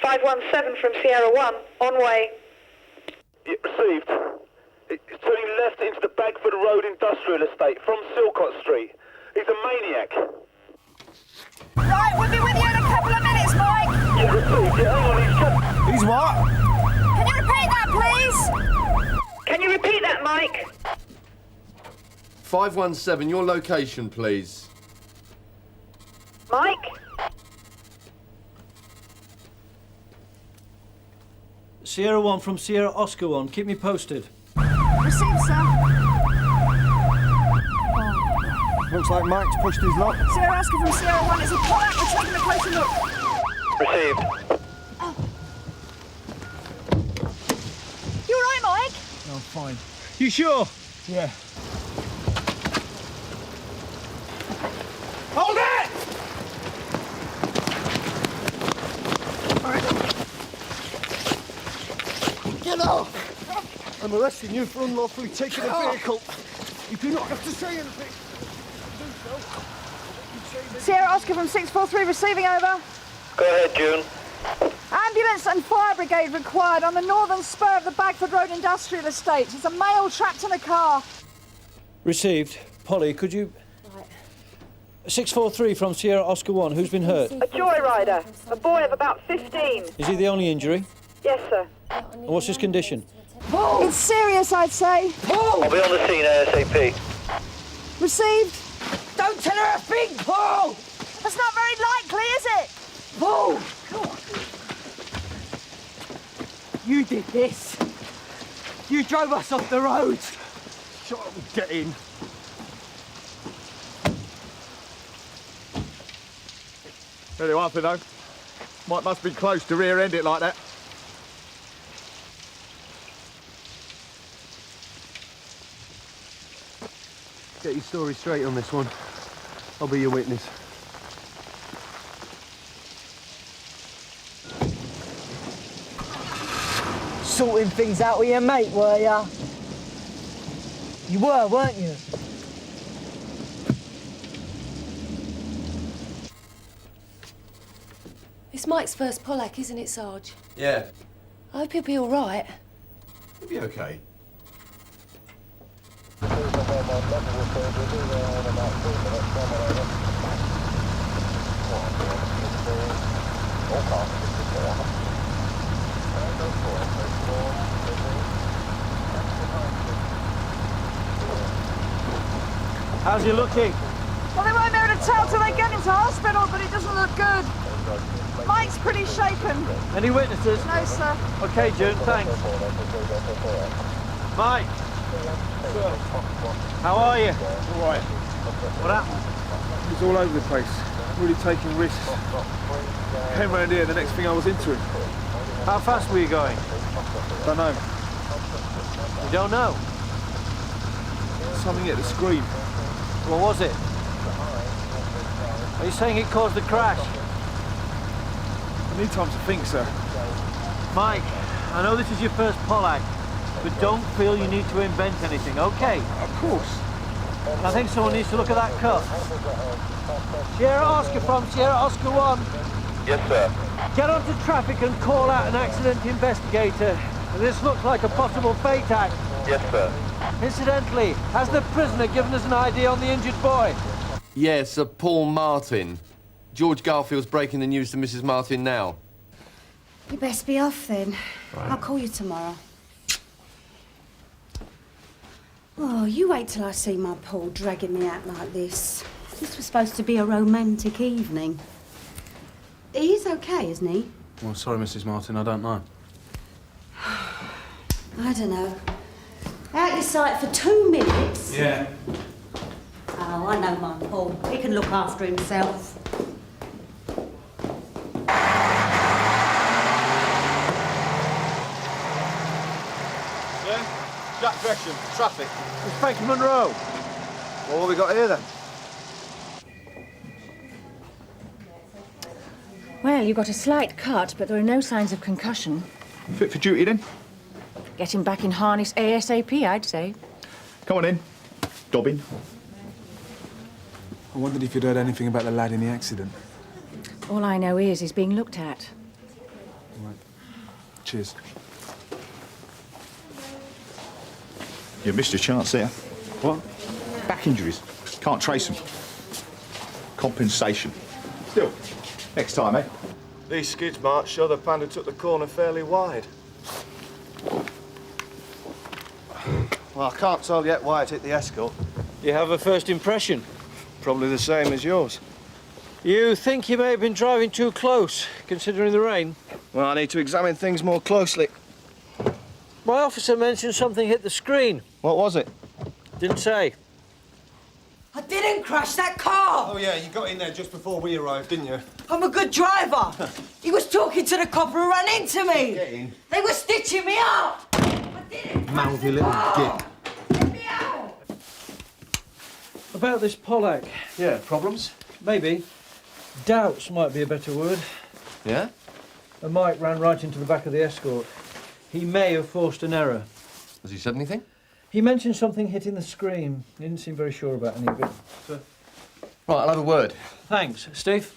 517 from Sierra 1, on way. Yeah, received. It's turning left into the Bagford Road Industrial Estate from Silcott Street. He's a maniac. Right, we'll be with you in a couple of minutes, Mike. Yeah, received. Yeah, hang on, he's just... He's what? Can you repeat that, please? Can you repeat that, Mike? 517, your location, please. Mike? Sierra 1 from Sierra Oscar 1. Keep me posted. Received, sir. Looks like Mike's pushed his luck. Sierra Oscar from Sierra 1 is a pull-out. We're taking a closer look. Received. You all right, Mike? No, I'm fine. You sure? Yeah. Hold it! Get off! I'm arresting you for unlawfully taking a vehicle. You do not have to say anything. Sierra Oscar from 643 receiving over. Go ahead, June. Ambulance and fire brigade required on the northern spur of the Bagford Road Industrial Estate. There's a male trapped in a car. Received. Polly, could you... 643 from Sierra Oscar 1. Who's been hurt? A joyrider, a boy of about 15. Is he the only injury? Yes, sir. And what's his condition? It's serious, I'd say. I'll be on the scene ASAP. Received. Don't tell her a thing, Paul! That's not very likely, is it? Paul! You did this. You drove us off the road. Shut up and get in. Tell you one thing, though. Mike must be close to rear-end it like that. Get your story straight on this one. I'll be your witness. Sorting things out with your mate, were ya? You were, weren't you? It's Mike's first Pollack, isn't it, Sarge? Yeah. I hope he'll be all right. He'll be okay. How's he looking? Well, they won't be able to tell till they get him to hospital, but it doesn't look good. Mike's pretty shaken. Any witnesses? No, sir. OK, June, thanks. Mike! How are you? All right. What happened? He was all over the place. Really taking risks. Came round here, the next thing I was into him. How fast were you going? Don't know. You don't know? Something hit the screen. What was it? Are you saying it caused the crash? I need time to think, sir. Mike, I know this is your first Pollack, but don't feel you need to invent anything, OK? Of course. I think someone needs to look at that cut. Sierra Oscar from Sierra Oscar 1. Yes, sir. Get onto traffic and call out an accident investigator. This looks like a possible fate act. Yes, sir. Incidentally, has the prisoner given us an ID on the injured boy? Yes, Sir Paul Martin. George Garfield's breaking the news to Mrs. Martin now. You best be off then. Right. I'll call you tomorrow. Oh, you wait till I see my Paul dragging me out like this. This was supposed to be a romantic evening. He's okay, isn't he? Well, sorry, Mrs. Martin, I don't know. I don't know. Out your sight for 2 minutes? Yeah. Oh, I know my Paul. He can look after himself. Yeah? Jack Gresham, traffic. Inspector Monroe. Well, what have we got here, then? Well, you got a slight cut, but there are no signs of concussion. Fit for duty, then? Get him back in harness ASAP, I'd say. Come on in. Dobbin. I wondered if you'd heard anything about the lad in the accident. All I know is he's being looked at. Cheers. You missed your chance there. What? Back injuries. Can't trace them. Compensation. Still, next time, eh? These skids marks show the panda took the corner fairly wide. Well, I can't tell yet why it hit the escort. You have a first impression. Probably the same as yours. You think you may have been driving too close, considering the rain? Well, I need to examine things more closely. My officer mentioned something hit the screen. What was it? Didn't say. I didn't crash that car! Oh, yeah, you got in there just before we arrived, didn't you? I'm a good driver. He was talking to the copper and ran into me. Get in. They were stitching me up. I didn't crash Mouthy the little car. git. Get me out. About this Pollack. Yeah, problems? Maybe. Doubts might be a better word. Yeah? A Mike ran right into the back of the escort. He may have forced an error. Has he said anything? He mentioned something hitting the screen. He didn't seem very sure about any of it. Right, I'll have a word. Thanks. Steve?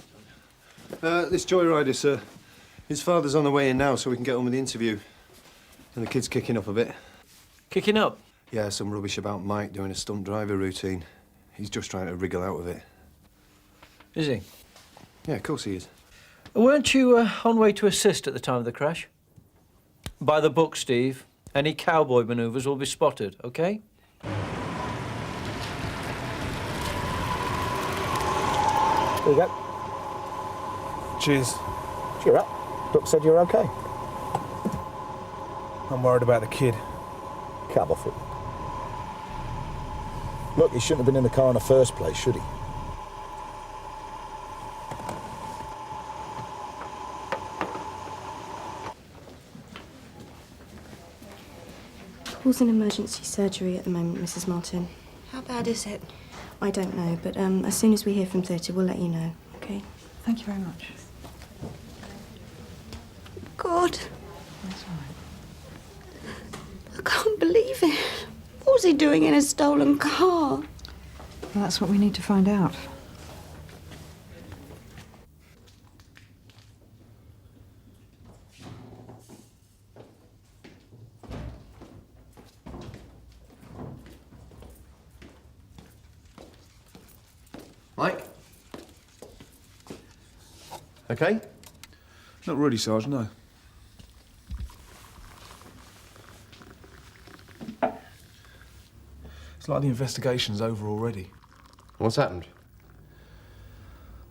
This joyrider, sir. His father's on the way in now, so we can get on with the interview. And the kid's kicking up a bit. Kicking up? Yeah, some rubbish about Mike doing a stunt driver routine. He's just trying to wriggle out of it. Is he? Yeah, of course he is. Weren't you on way to assist at the time of the crash? By the book, Steve. Any cowboy manoeuvres will be spotted, OK? There you go. Cheers. Cheer up. Doc said you're okay. I'm worried about the kid. Cab foot. Look, he shouldn't have been in the car in the first place, should he? Paul's in emergency surgery at the moment, Mrs. Martin. How bad is it? I don't know, but as soon as we hear from theatre, we'll let you know, OK? Thank you very much. God. That's all right. I can't believe it. What was he doing in a stolen car? Well, that's what we need to find out. Mike? OK? Not really, Sarge, no. It's like the investigation's over already. What's happened?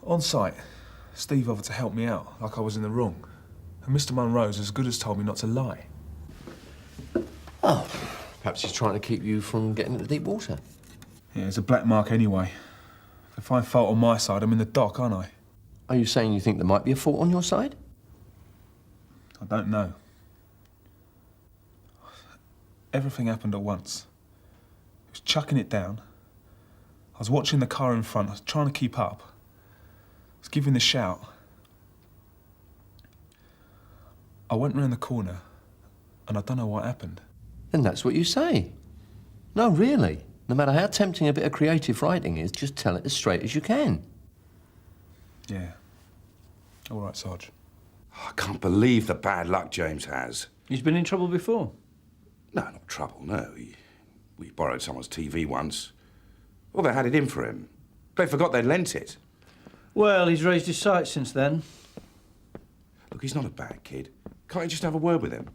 On site, Steve offered to help me out, like I was in the wrong. And Mr. Munro's as good as told me not to lie. Oh, perhaps he's trying to keep you from getting into deep water. Yeah, it's a black mark anyway. If I find fault on my side, I'm in the dock, aren't I? Are you saying you think there might be a fault on your side? I don't know. Everything happened at once. I was chucking it down. I was watching the car in front. I was trying to keep up. I was giving the shout. I went round the corner, and I don't know what happened. Then that's what you say. No, really. No matter how tempting a bit of creative writing is, just tell it as straight as you can. Yeah. All right, Sarge. I can't believe the bad luck James has. He's been in trouble before? No, not trouble, no. We borrowed someone's TV once. Well, they had it in for him. They forgot they'd lent it. Well, he's raised his sights since then. Look, he's not a bad kid. Can't you just have a word with him?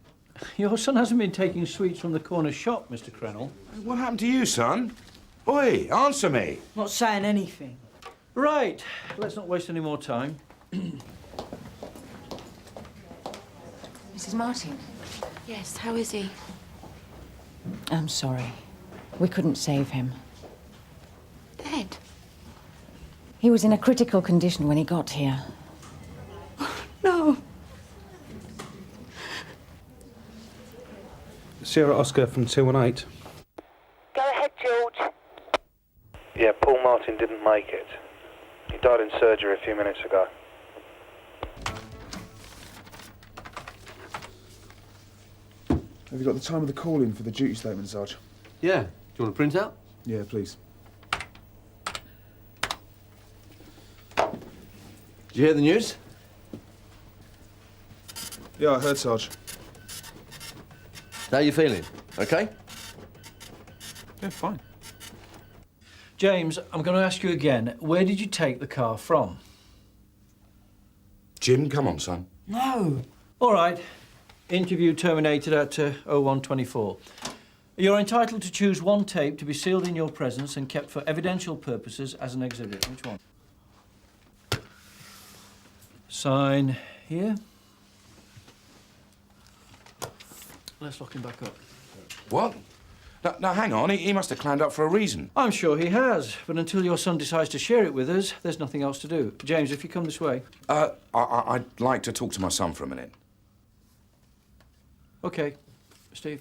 Your son hasn't been taking sweets from the corner shop, Mr. Scannell. What happened to you, son? Oi, answer me. Not saying anything. Right, let's not waste any more time. Mrs. Martin? Yes, how is he? I'm sorry. We couldn't save him. Dead? He was in a critical condition when he got here. No. Sierra Oscar from 218. Go ahead, George. Yeah, Paul Martin didn't make it. He died in surgery a few minutes ago. Have you got the time of the call-in for the duty statement, Sarge? Yeah. Do you want a printout? Yeah, please. Did you hear the news? Yeah, I heard, Sarge. How you feeling? Okay? Yeah, fine. James, I'm going to ask you again. Where did you take the car from? Jim, come on, son. No. All right. Interview terminated at 01:24. You're entitled to choose one tape to be sealed in your presence and kept for evidential purposes as an exhibit. Which one? Sign here. Let's lock him back up. What? Now, hang on. He must have climbed up for a reason. I'm sure he has, but until your son decides to share it with us, there's nothing else to do. James, if you come this way. I'd like to talk to my son for a minute. OK. Steve.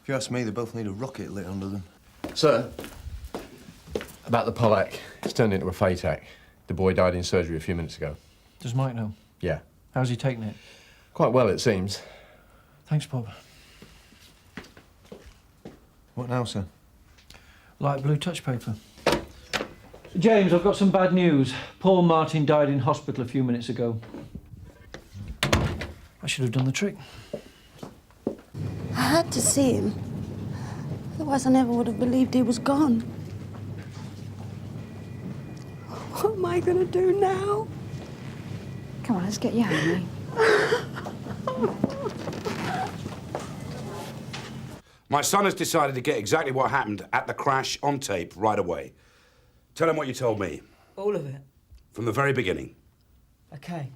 If you ask me, they both need a rocket lit under them. Sir, about the Pollack. It's turned into a fate act. The boy died in surgery a few minutes ago. Does Mike know? Yeah. How's he taking it? Quite well, it seems. Thanks, Bob. What now, sir? Light blue touch paper. James, I've got some bad news. Paul Martin died in hospital a few minutes ago. I should have done the trick. I had to see him. Otherwise, I never would have believed he was gone. What am I going to do now? Come on, let's get you home, My son has decided to get exactly what happened at the crash on tape right away. Tell him what you told me. All of it? From the very beginning. OK.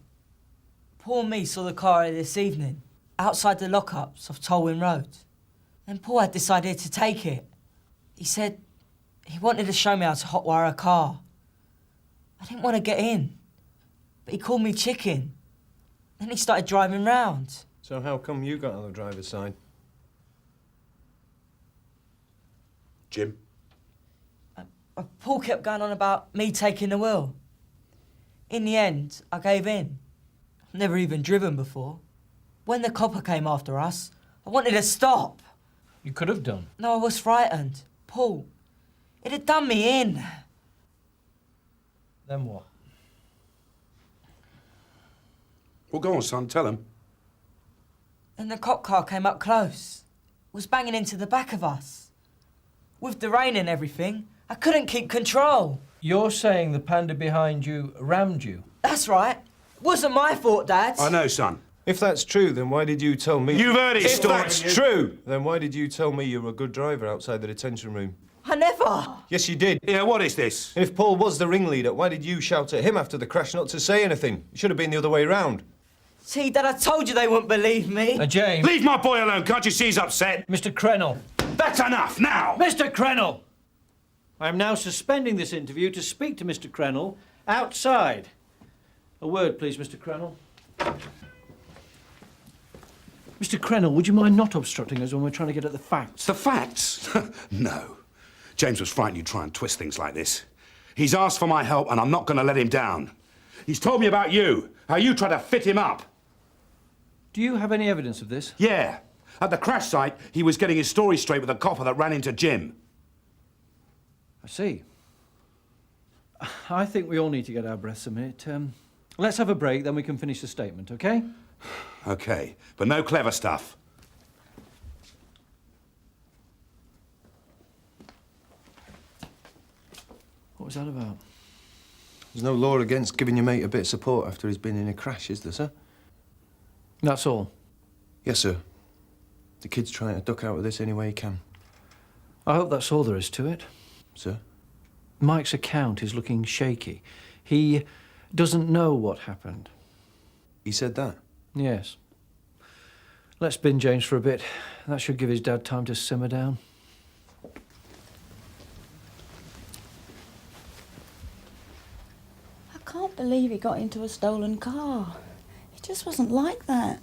Paul and me saw the car this evening, outside the lockups off Tolwyn Road. Then Paul had decided to take it. He said he wanted to show me how to hotwire a car. I didn't want to get in, but he called me chicken. Then he started driving round. So how come you got on the driver's side? Jim? Paul kept going on about me taking the wheel. In the end, I gave in. I've never even driven before. When the copper came after us, I wanted to stop. You could have done. No, I was frightened. Paul, it had done me in. Then what? Well, go on, son, tell him. Then the cop car came up close. Was banging into the back of us. With the rain and everything, I couldn't keep control. You're saying the panda behind you rammed you? That's right. Wasn't my fault, Dad. I know, son. If that's true, then why did you tell me... You've heard his story. If that's true, then why did you tell me you were a good driver outside the detention room? I never. Yes, you did. Yeah, what is this? And if Paul was the ringleader, why did you shout at him after the crash not to say anything? It should have been the other way round. See, Dad, I told you they wouldn't believe me. James. Leave my boy alone, can't you see he's upset? Mr. Scannell. That's enough, now! Mr. Scannell! I am now suspending this interview to speak to Mr. Scannell outside. A word, please, Mr. Scannell. Mr. Scannell, would you mind not obstructing us when we're trying to get at the facts? The facts? No. James was frightened you'd try and twist things like this. He's asked for my help, and I'm not going to let him down. He's told me about you, how you tried to fit him up. Do you have any evidence of this? Yeah. At the crash site, he was getting his story straight with the copper that ran into Jim. I see. I think we all need to get our breaths a minute. Let's have a break, then we can finish the statement, OK? OK, but no clever stuff. What was that about? There's no law against giving your mate a bit of support after he's been in a crash, is there, sir? That's all? Yes, sir. The kid's trying to duck out of this any way he can. I hope that's all there is to it. Sir? Mike's account is looking shaky. He doesn't know what happened. He said that? Yes. Let's bin James for a bit. That should give his dad time to simmer down. I can't believe he got into a stolen car. He just wasn't like that.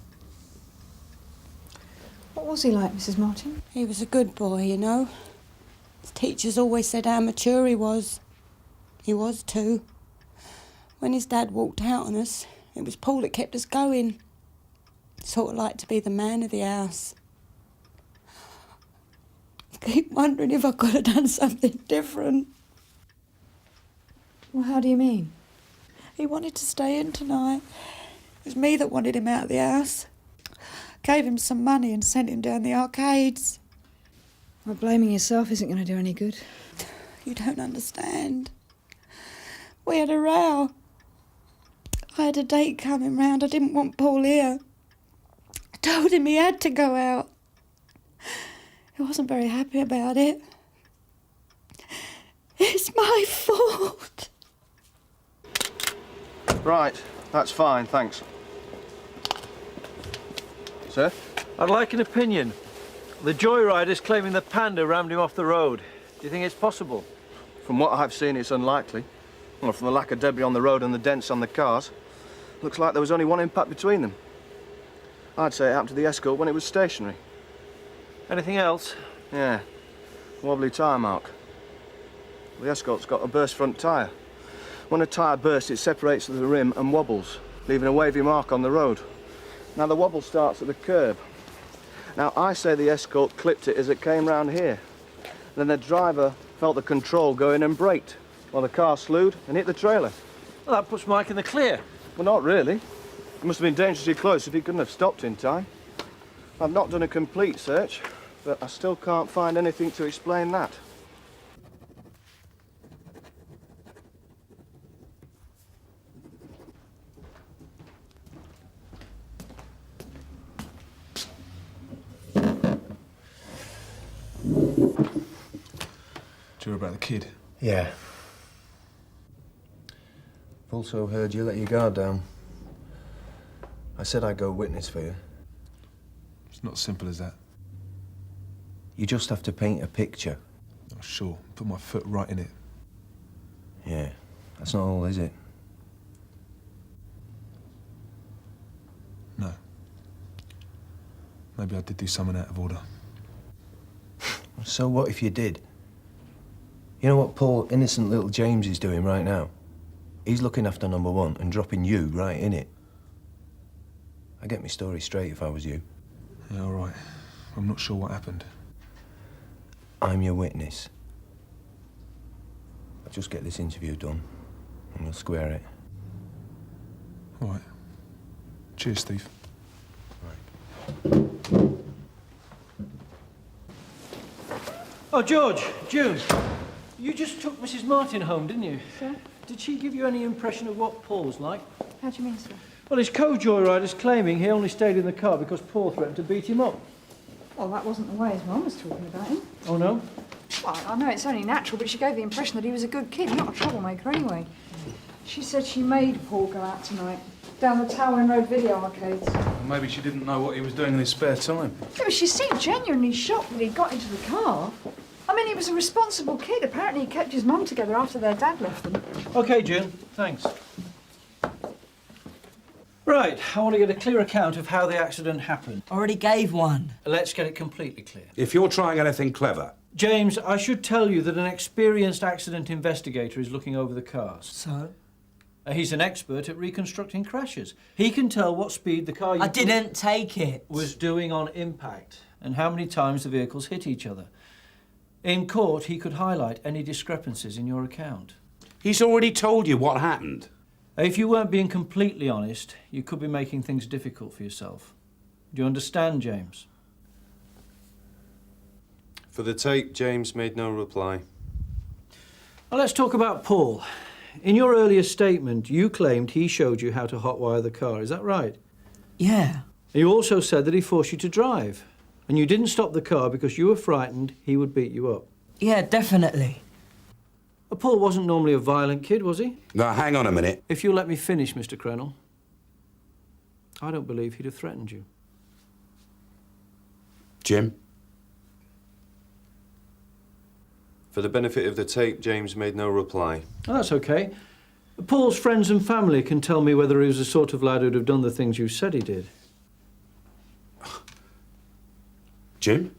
What was he like, Mrs. Martin? He was a good boy, you know. His teachers always said how mature he was. He was too. When his dad walked out on us, it was Paul that kept us going. Sort of like to be the man of the house. I keep wondering if I could have done something different. Well, how do you mean? He wanted to stay in tonight. It was me that wanted him out of the house. Gave him some money and sent him down the arcades. Well, blaming yourself isn't going to do any good. You don't understand. We had a row. I had a date coming round. I didn't want Paul here. I told him he had to go out. He wasn't very happy about it. It's my fault. Right, that's fine, thanks. Sir? I'd like an opinion. The joyrider's claiming the panda rammed him off the road. Do you think it's possible? From what I've seen, it's unlikely. Well, from the lack of debris on the road and the dents on the cars, looks like there was only one impact between them. I'd say it happened to the Escort when it was stationary. Anything else? Yeah, wobbly tyre mark. The Escort's got a burst front tyre. When a tyre bursts, it separates at the rim and wobbles, leaving a wavy mark on the road. Now, the wobble starts at the curb. Now, I say the Escort clipped it as it came round here. Then the driver felt the control go in and braked, while the car slewed and hit the trailer. Well, that puts Mike in the clear. Well, not really. It must have been dangerously close if he couldn't have stopped in time. I've not done a complete search, but I still can't find anything to explain that. Do you hear about the kid? Yeah. I've also heard you let your guard down. I said I'd go witness for you. It's not as simple as that. You just have to paint a picture. Oh, sure. Put my foot right in it. Yeah, that's not all, is it? No. Maybe I did do something out of order. So what if you did? You know what poor, innocent little James is doing right now? He's looking after number one and dropping you right in it. I'd get my story straight if I was you. Yeah, all right. I'm not sure what happened. I'm your witness. I'll just get this interview done and we'll square it. All right. Cheers, Steve. Oh, George, June, you just took Mrs. Martin home, didn't you? Sir? Did she give you any impression of what Paul's like? How do you mean, sir? Well, his co-joyrider's claiming he only stayed in the car because Paul threatened to beat him up. Well, that wasn't the way his mum was talking about him. Oh, no? Well, I know it's only natural, but she gave the impression that he was a good kid, not a troublemaker anyway. She said she made Paul go out tonight, down the Towering Road video arcades. Well, maybe she didn't know what he was doing in his spare time. Yeah, but she seemed genuinely shocked that he got into the car. I mean, he was a responsible kid. Apparently he kept his mum together after their dad left them. OK, June, thanks. Right, I want to get a clear account of how the accident happened. Already gave one. Let's get it completely clear. If you're trying anything clever... James, I should tell you that an experienced accident investigator is looking over the cars. So? He's an expert at reconstructing crashes. He can tell what speed the car you I didn't take it. was doing on impact and how many times the vehicles hit each other. In court, he could highlight any discrepancies in your account. He's already told you what happened. If you weren't being completely honest, you could be making things difficult for yourself. Do you understand, James? For the tape, James made no reply. Well, let's talk about Paul. In your earlier statement, you claimed he showed you how to hotwire the car. Is that right? Yeah. You also said that he forced you to drive. And you didn't stop the car because you were frightened he would beat you up. Yeah, definitely. Paul wasn't normally a violent kid, was he? Now, hang on a minute. If you'll let me finish, Mr. Scannell, I don't believe he'd have threatened you. Jim? For the benefit of the tape, James made no reply. Oh, that's OK. Paul's friends and family can tell me whether he was the sort of lad who'd have done the things you said he did. Jim?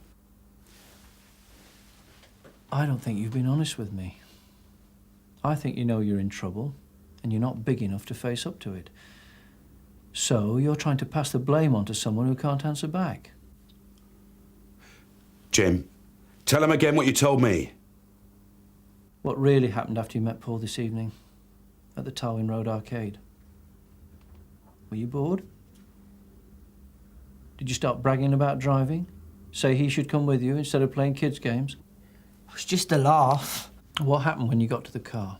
I don't think you've been honest with me. I think you know you're in trouble and you're not big enough to face up to it. So you're trying to pass the blame on to someone who can't answer back. Jim, tell him again what you told me. What really happened after you met Paul this evening? at the Towing Road Arcade. Were you bored? Did you start bragging about driving? Say he should come with you instead of playing kids' games? It was just a laugh. What happened when you got to the car?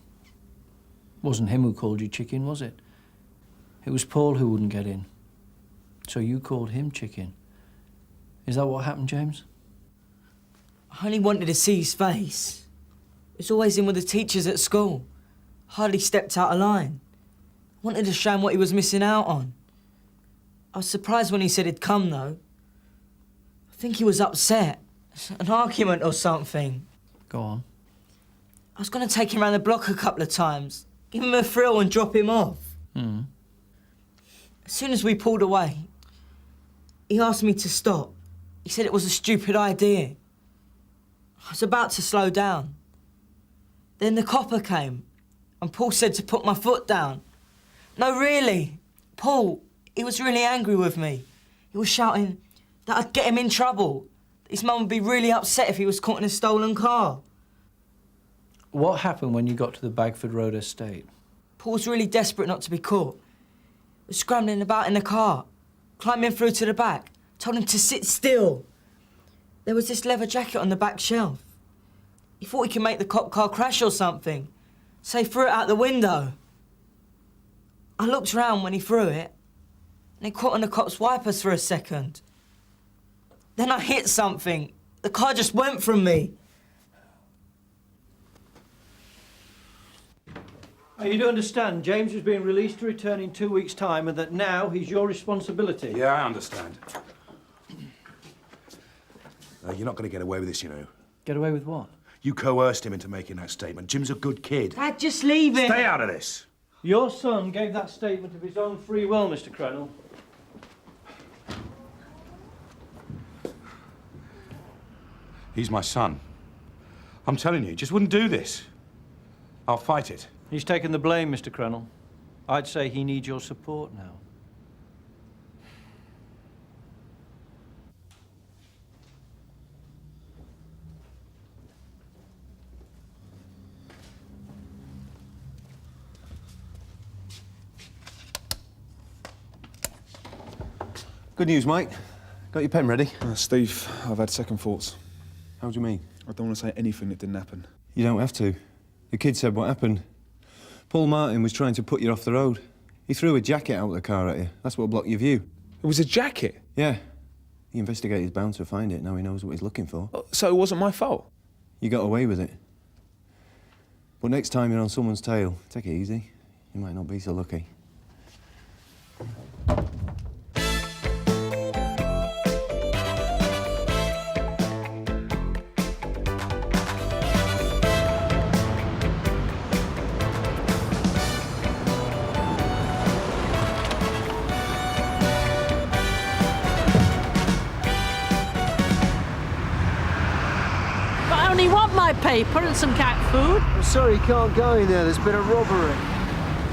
Wasn't him who called you chicken, was it? It was Paul who wouldn't get in. So you called him chicken. Is that what happened, James? I only wanted to see his face. He was always in with the teachers at school. Hardly stepped out of line. I wanted to show him what he was missing out on. I was surprised when he said he'd come, though. I think he was upset. An argument or something. Go on. I was going to take him around the block a couple of times, give him a thrill and drop him off. Mm. As soon as we pulled away, he asked me to stop. He said it was a stupid idea. I was about to slow down. Then the copper came, and Paul said to put my foot down. No, really. Paul, he was really angry with me. He was shouting that I'd get him in trouble. His mum would be really upset if he was caught in a stolen car. What happened when you got to the Bagford Road estate? Paul was really desperate not to be caught. He was scrambling about in the car, climbing through to the back, told him to sit still. There was this leather jacket on the back shelf. He thought he could make the cop car crash or something, so he threw it out the window. I looked round when he threw it, and it caught on the cop's wipers for a second. Then I hit something. The car just went from me. You do understand, James is being released to return in 2 weeks' time and that now he's your responsibility. Yeah, I understand. You're not going to get away with this, you know. Get away with what? You coerced him into making that statement. Jim's a good kid. Dad, just leave it. Stay out of this. Your son gave that statement of his own free will, Mr. Scannell. He's my son. I'm telling you, he just wouldn't do this. I'll fight it. He's taken the blame, Mr. Scannell. I'd say he needs your support now. Good news, mate. Got your pen ready? Steve, I've had second thoughts. How do you mean? I don't want to say anything that didn't happen. You don't have to. The kid said what happened. Paul Martin was trying to put you off the road. He threw a jacket out of the car at you. That's what blocked your view. It was a jacket? Yeah. The investigator's bound to find it. Now he knows what he's looking for. So it wasn't my fault? You got away with it. But next time you're on someone's tail, take it easy. You might not be so lucky. Paper and some cat food. I'm sorry you can't go in there. There's been a robbery.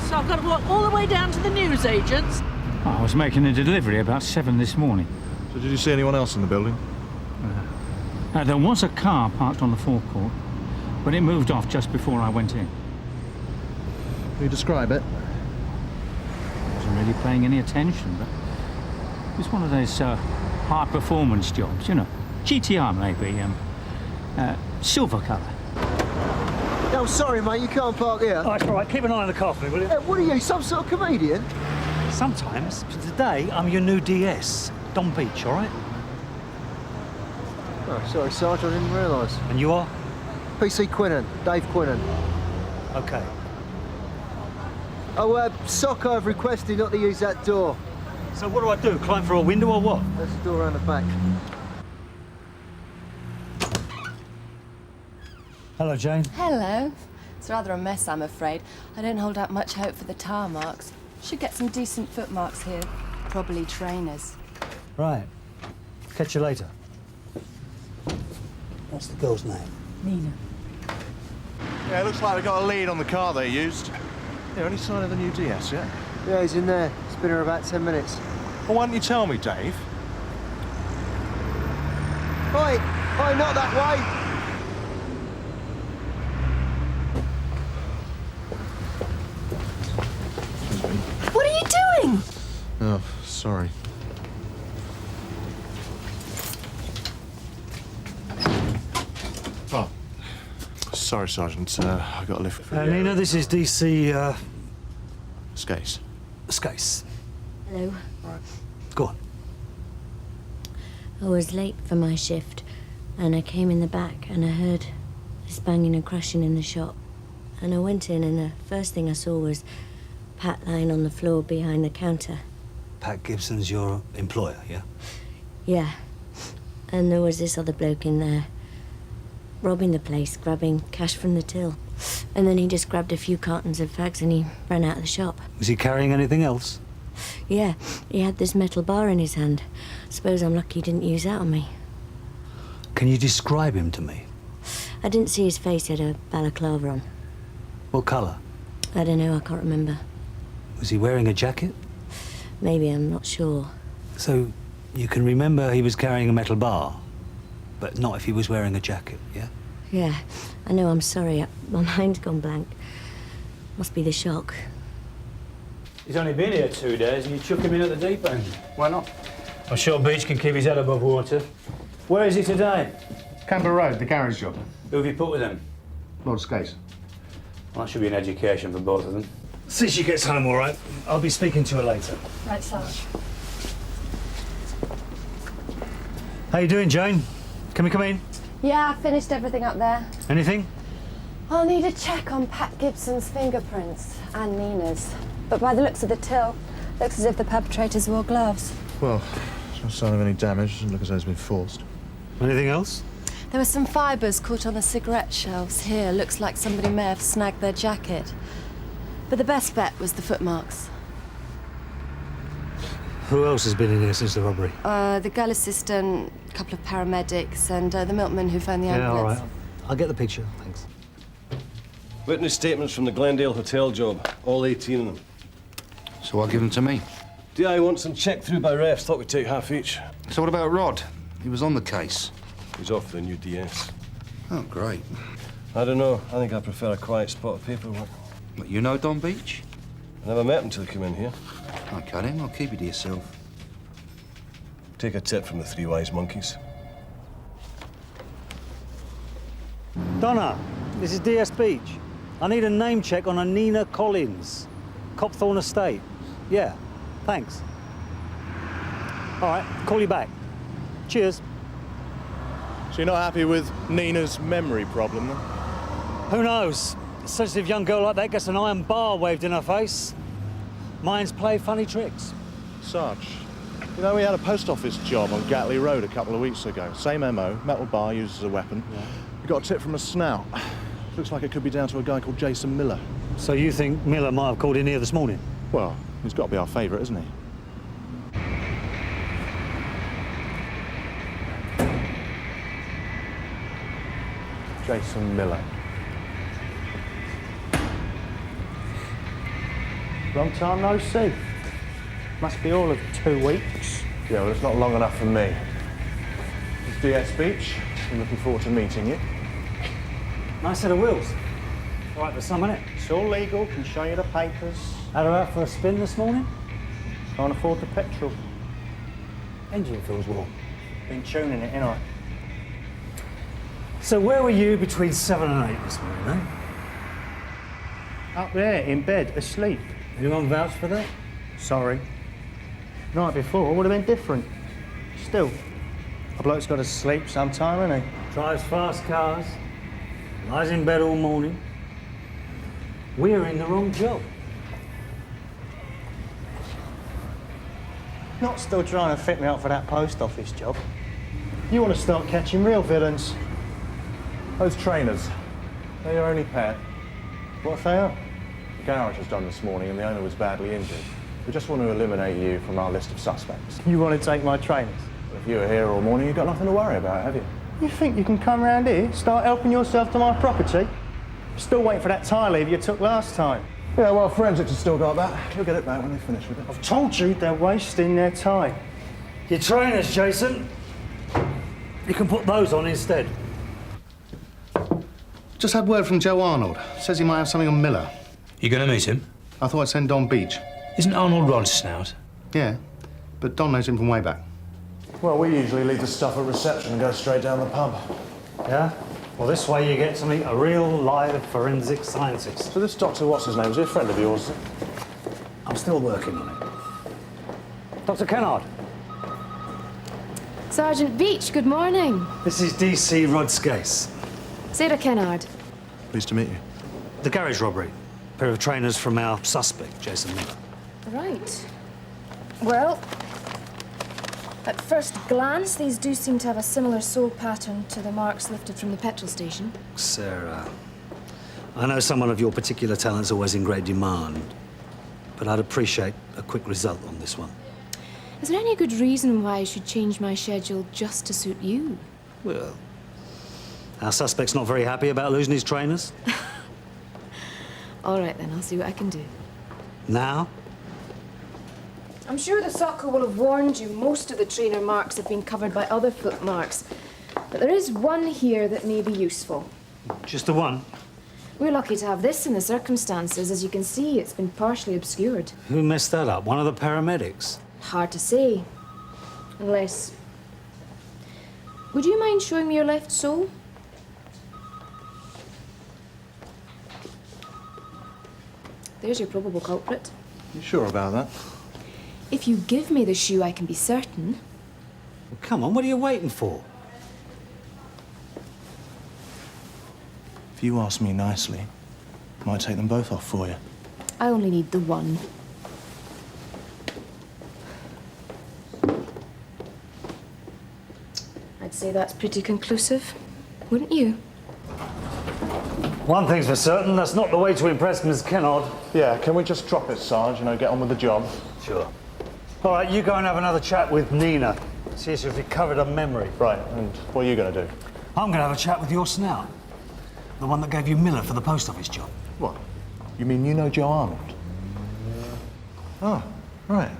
So I've got to walk all the way down to the newsagents. I was making a delivery about 7 this morning. So did you see anyone else in the building? There was a car parked on the forecourt, but it moved off just before I went in. Can you describe it? I wasn't really paying any attention, but it was one of those high-performance jobs, you know. GTR, maybe. Silver colour. No, sorry, mate, you can't park here. Oh, that's all right. Keep an eye on the car for me, will you? What are you, some sort of comedian? Sometimes. But today, I'm your new DS. Don Beach, all right? Oh, sorry, Sarge, I didn't realise. And you are? PC Quinnen, Dave Quinnen. OK. Oh, Socko have requested not to use that door. So what do I do, climb through a window or what? There's a door around the back. Hello, Jane. Hello. It's rather a mess, I'm afraid. I don't hold out much hope for the tar marks. Should get some decent footmarks here. Probably trainers. Right. Catch you later. What's the girl's name? Nina. Yeah, it looks like we got a lead on the car they used. Yeah, any sign of the new DS yet? Yeah, he's in there. It's been here about 10 minutes. Well, why don't you tell me, Dave? Oi! Oi, not that way! Sorry. Oh. Sorry, Sergeant. I got a lift for you. Nina, this is DC, Skase. Skase. Hello. Right. Go on. I was late for my shift, and I came in the back, and I heard this banging and crashing in the shop. And I went in, and the first thing I saw was Pat lying on the floor behind the counter. Pat Gibson's your employer, yeah? Yeah. And there was this other bloke in there, robbing the place, grabbing cash from the till. And then he just grabbed a few cartons of fags and he ran out of the shop. Was he carrying anything else? Yeah, he had this metal bar in his hand. Suppose I'm lucky he didn't use that on me. Can you describe him to me? I didn't see his face, he had a balaclava on. What colour? I don't know, I can't remember. Was he wearing a jacket? Maybe, I'm not sure. So, you can remember he was carrying a metal bar, but not if he was wearing a jacket, yeah? Yeah, I know, I'm sorry. My mind's gone blank. Must be the shock. He's only been here 2 days and you chuck him in at the deep end. Why not? I'm sure Beach can keep his head above water. Where is he today? Camber Road, the garage job. Who have you put with him? Lord Skase. Well, that should be an education for both of them. See she gets home all right. I'll be speaking to her later. Right, Sarge. How you doing, Jane? Can we come in? Yeah, I finished everything up there. Anything? I'll need a check on Pat Gibson's fingerprints and Nina's. But by the looks of the till, looks as if the perpetrators wore gloves. Well, there's no sign of any damage. Doesn't look as though it's been forced. Anything else? There were some fibres caught on the cigarette shelves here. Looks like somebody may have snagged their jacket. But the best bet was the footmarks. Who else has been in here since the robbery? The girl assistant, a couple of paramedics, and the milkman who phoned the Yeah, all ambulance. right. I'll get the picture, thanks. Witness statements from the Glendale hotel job, all 18 of them. So I'll give them to me. DI wants them checked through by refs. Thought we'd take half each. So what about Rod? He was on the case. He's off for the new DS. Oh, great. I don't know. I think I prefer a quiet spot of paperwork. But you know Don Beach? I never met him till he came in here. I'll cut him. I'll keep it to yourself. Take a tip from the three wise monkeys. Donna, this is DS Beach. I need a name check on a Nina Collins. Copthorne Estate. Yeah, thanks. All right, call you back. Cheers. So you're not happy with Nina's memory problem, then? Who knows? A sensitive young girl like that gets an iron bar waved in her face. Minds play funny tricks. Sarge, you know, we had a post office job on Gatley Road a couple of weeks ago. Same MO, metal bar used as a weapon. Yeah. We got a tip from a snout. Looks like it could be down to a guy called Jason Miller. So you think Miller might have called in here this morning? Well, he's got to be our favourite, isn't he? Jason Miller. Long time no see. Must be all of 2 weeks. Yeah, well, it's not long enough for me. It's DS Beach. I'm looking forward to meeting you. Nice set of wheels. All right for some, innit? It's all legal, can show you the papers. Had her out for a spin this morning? Can't afford the petrol. Engine feels warm. Been tuning it, ain't I? So where were you between 7 and 8 this morning, eh? Up there, in bed, asleep. Anyone vouch for that? Sorry. Night before would have been different. Still, a bloke's got to sleep sometime, ain't he? Drives fast cars, lies in bed all morning. We're in the wrong job. Not still trying to fit me up for that post office job. You want to start catching real villains. Those trainers, they're your only pet. What if they are? The garage was done this morning and the owner was badly injured. We just want to eliminate you from our list of suspects. You want to take my trainers? If you were here all morning, you've got nothing to worry about, have you? You think you can come round here, start helping yourself to my property? Still waiting for that tire lever you took last time. Yeah, well, forensics have still got that. You'll get it back when they finish with it. I've told you they're wasting their time. Your trainers, Jason. You can put those on instead. Just had word from Joe Arnold. Says he might have something on Miller. You going to meet him? I thought I'd send Don Beach. Isn't Arnold Rod's snout? Yeah. But Don knows him from way back. Well, we usually leave the stuff at reception and go straight down the pub. Yeah? Well, this way you get to meet a real, live forensic scientist. So this Dr. What's-his-name, was he a friend of yours? I'm still working on it. Dr. Kennard. Sergeant Beach, good morning. This is DC Rodskase. Sarah Kennard. Pleased to meet you. The garage robbery. A pair of trainers from our suspect, Jason Miller. Right. Well, at first glance, these do seem to have a similar sole pattern to the marks lifted from the petrol station. Sarah, I know someone of your particular talent's always in great demand, but I'd appreciate a quick result on this one. Is there any good reason why I should change my schedule just to suit you? Well, our suspect's not very happy about losing his trainers. All right, then, I'll see what I can do. Now? I'm sure the soccer will have warned you most of the trainer marks have been covered by other footmarks, but there is one here that may be useful. Just the one? We're lucky to have this in the circumstances. As you can see, it's been partially obscured. Who messed that up? One of the paramedics? Hard to say. Unless... Would you mind showing me your left sole? There's your probable culprit. You sure about that? If you give me the shoe, I can be certain. Well, come on, what are you waiting for? If you ask me nicely, I might take them both off for you. I only need the one. I'd say that's pretty conclusive, wouldn't you? One thing's for certain, that's not the way to impress Miss Kennard. Yeah, can we just drop it, Sarge, get on with the job? Sure. All right, you go and have another chat with Nina. See if she's recovered her memory. Right, and what are you going to do? I'm going to have a chat with your snout. The one that gave you Miller for the post office job. What? You mean you know Joe Arnold? Oh, right.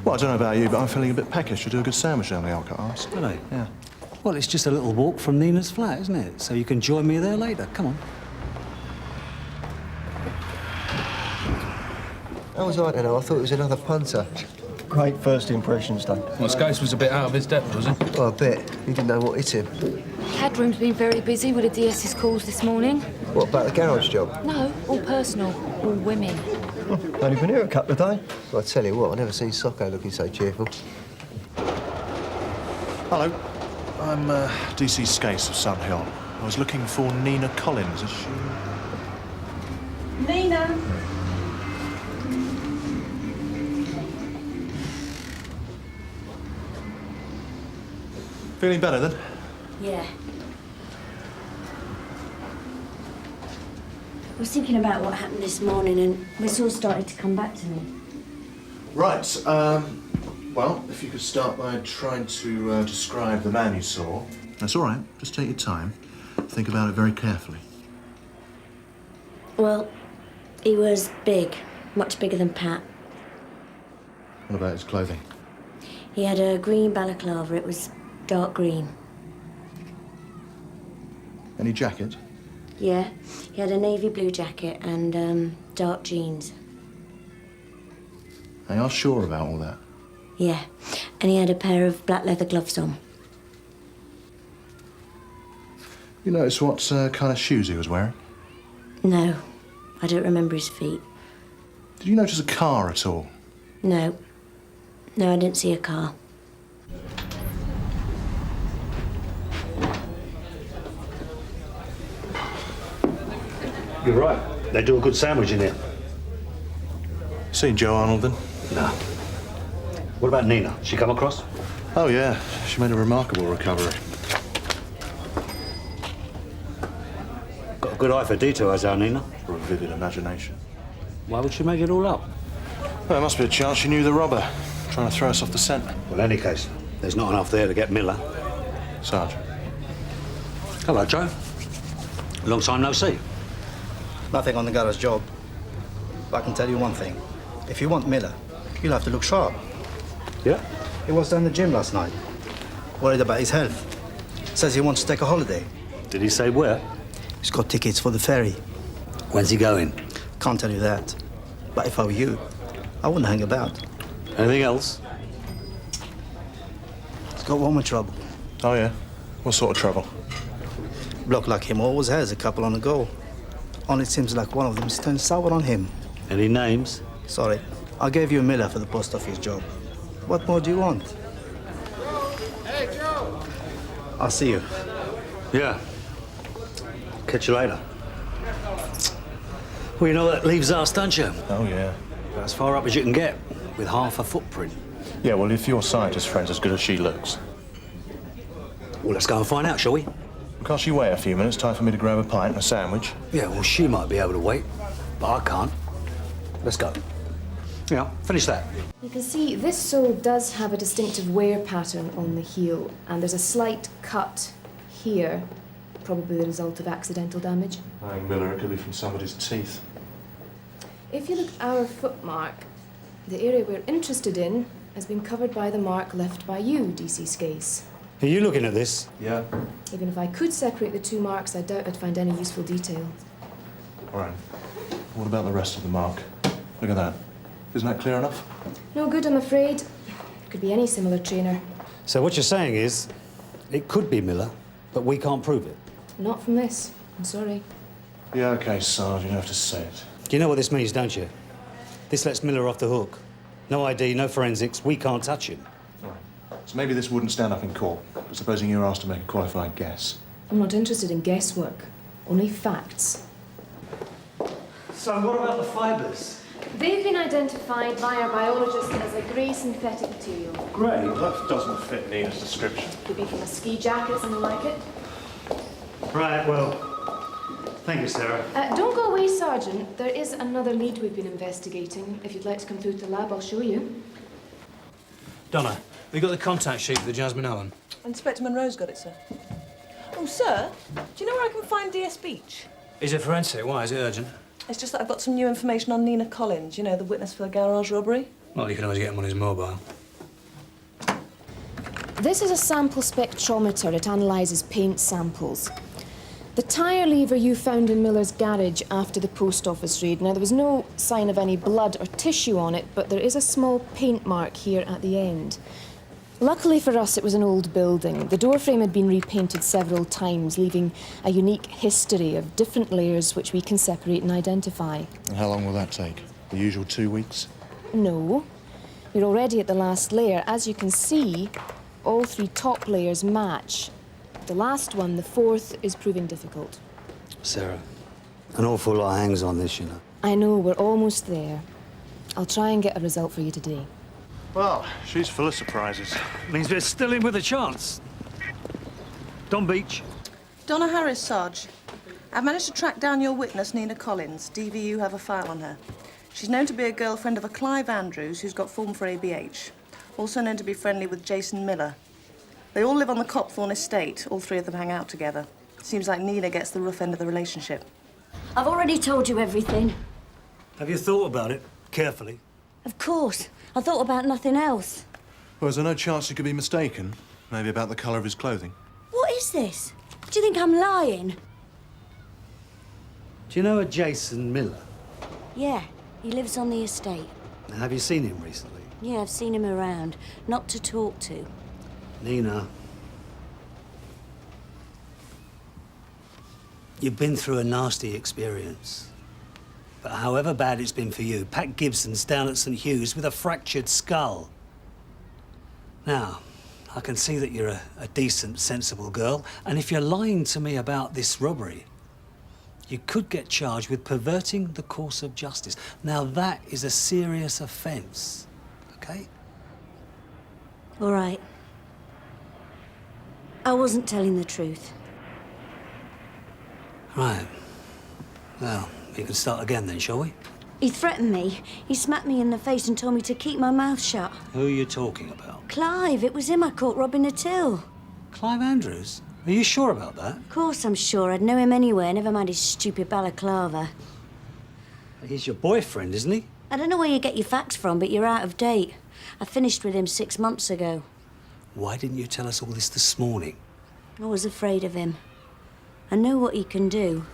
Well, I don't know about you, but I'm feeling a bit peckish. You'll do a good sandwich down the Alcott arse. Really? Yeah. Well, it's just a little walk from Nina's flat, isn't it? So you can join me there later. Come on. How was I to know? I thought it was another punter. Great first impressions, Dave. Well, Skase was a bit out of his depth, was he? Well, a bit. He didn't know what hit him. CAD room's been very busy with the DS's calls this morning. What, about the garage job? No, all personal, all women. Only been here a couple of days. Well, I tell you what, I've never seen Socko looking so cheerful. Hello. I'm DC Skase of Sun Hill. I was looking for Nina Collins. Is she... Nina! Feeling better, then? Yeah. I was thinking about what happened this morning and this all started to come back to me. Right, well, if you could start by trying to describe the man you saw. That's all right. Just take your time. Think about it very carefully. Well, he was big, much bigger than Pat. What about his clothing? He had a green balaclava. It was dark green. Any jacket? Yeah, he had a navy blue jacket and dark jeans. They are sure about all that? Yeah, and he had a pair of black leather gloves on. You notice what kind of shoes he was wearing? No, I don't remember his feet. Did you notice a car at all? No. No, I didn't see a car. You're right. They do a good sandwich in here. Seen Joe Arnold, then? No. What about Nina? She come across? Oh, yeah. She made a remarkable recovery. Got a good eye for detail, has our Nina? For a vivid imagination. Why would she make it all up? Well, there must be a chance she knew the robber, trying to throw us off the scent. Well, in any case, there's not enough there to get Miller. Sarge. Hello, Joe. Long time no see. Nothing on the garage job. But I can tell you one thing. If you want Miller, you'll have to look sharp. Yeah? He was down the gym last night. Worried about his health. Says he wants to take a holiday. Did he say where? He's got tickets for the ferry. When's he going? Can't tell you that. But if I were you, I wouldn't hang about. Anything else? Got one more trouble. Oh, yeah? What sort of trouble? Bloke like him always has a couple on the go. Only it seems like one of them's turned sour on him. Any names? Sorry. I gave you a miller for the post office job. What more do you want? Hey, Joe! I'll see you. Yeah. Catch you later. Well, you know that leaves us, don't you? Oh, yeah. About as far up as you can get, with half a footprint. Yeah, well, if your scientist friend's as good as she looks. Well, let's go and find out, shall we? Can't she wait a few minutes? Time for me to grab a pint and a sandwich. Yeah, well, she might be able to wait, but I can't. Let's go. Yeah, finish that. You can see this sole does have a distinctive wear pattern on the heel, and there's a slight cut here, probably the result of accidental damage. Knowing Miller, it could be from somebody's teeth. If you look at our footmark, the area we're interested in has been covered by the mark left by you, DC Scase. Are you looking at this? Yeah. Even if I could separate the two marks, I doubt I'd find any useful detail. All right. What about the rest of the mark? Look at that. Isn't that clear enough? No good, I'm afraid. Could be any similar trainer. So what you're saying is, it could be Miller, but we can't prove it. Not from this. I'm sorry. Yeah, okay, Sarge, you don't have to say it. Do you know what this means, don't you? This lets Miller off the hook. No ID, no forensics, we can't touch him. All right. So maybe this wouldn't stand up in court, but supposing you were asked to make a qualified guess. I'm not interested in guesswork. Only facts. So what about the fibres? They've been identified by our biologist as a grey synthetic material. Grey? That doesn't fit Nina's description. Could be from a ski jacket, something like it. Right, well, thank you, Sarah. Don't go away, Sergeant. There is another lead we've been investigating. If you'd like to come through to the lab, I'll show you. Donna, we got the contact sheet for the Jasmine Allen. Inspector Monroe's got it, sir. Oh, sir, do you know where I can find DS Beach? Is it forensic? Why? Is it urgent? It's just that I've got some new information on Nina Collins, you know, the witness for the garage robbery. Well, you can always get him on his mobile. This is a sample spectrometer. It analyses paint samples. The tyre lever you found in Miller's garage after the post office raid. Now, there was no sign of any blood or tissue on it, but there is a small paint mark here at the end. Luckily for us, it was an old building. The doorframe had been repainted several times, leaving a unique history of different layers which we can separate and identify. And how long will that take? The usual 2 weeks? No. We're already at the last layer. As you can see, all three top layers match. The last one, the fourth, is proving difficult. Sarah, an awful lot hangs on this, you know. I know, we're almost there. I'll try and get a result for you today. Well, she's full of surprises. Means we're still in with a chance. Don Beach. Donna Harris, Sarge. I've managed to track down your witness, Nina Collins. DVU have a file on her. She's known to be a girlfriend of a Clive Andrews who's got form for ABH. Also known to be friendly with Jason Miller. They all live on the Copthorne estate. All three of them hang out together. Seems like Nina gets the rough end of the relationship. I've already told you everything. Have you thought about it carefully? Of course. I thought about nothing else. Well, is there no chance he could be mistaken? Maybe about the colour of his clothing? What is this? Do you think I'm lying? Do you know a Jason Miller? Yeah, he lives on the estate. Have you seen him recently? Yeah, I've seen him around. Not to talk to. Nina. You've been through a nasty experience. But however bad it's been for you, Pat Gibson's down at St. Hugh's with a fractured skull. Now, I can see that you're a decent, sensible girl, and if you're lying to me about this robbery, you could get charged with perverting the course of justice. Now, that is a serious offence, okay? All right. I wasn't telling the truth. Right. Well, we can start again then, shall we? He threatened me. He smacked me in the face and told me to keep my mouth shut. Who are you talking about? Clive, it was him I caught robbing a till. Clive Andrews? Are you sure about that? Of course I'm sure. I'd know him anywhere, never mind his stupid balaclava. He's your boyfriend, isn't he? I don't know where you get your facts from, but you're out of date. I finished with him 6 months ago. Why didn't you tell us all this morning? I was afraid of him. I know what he can do.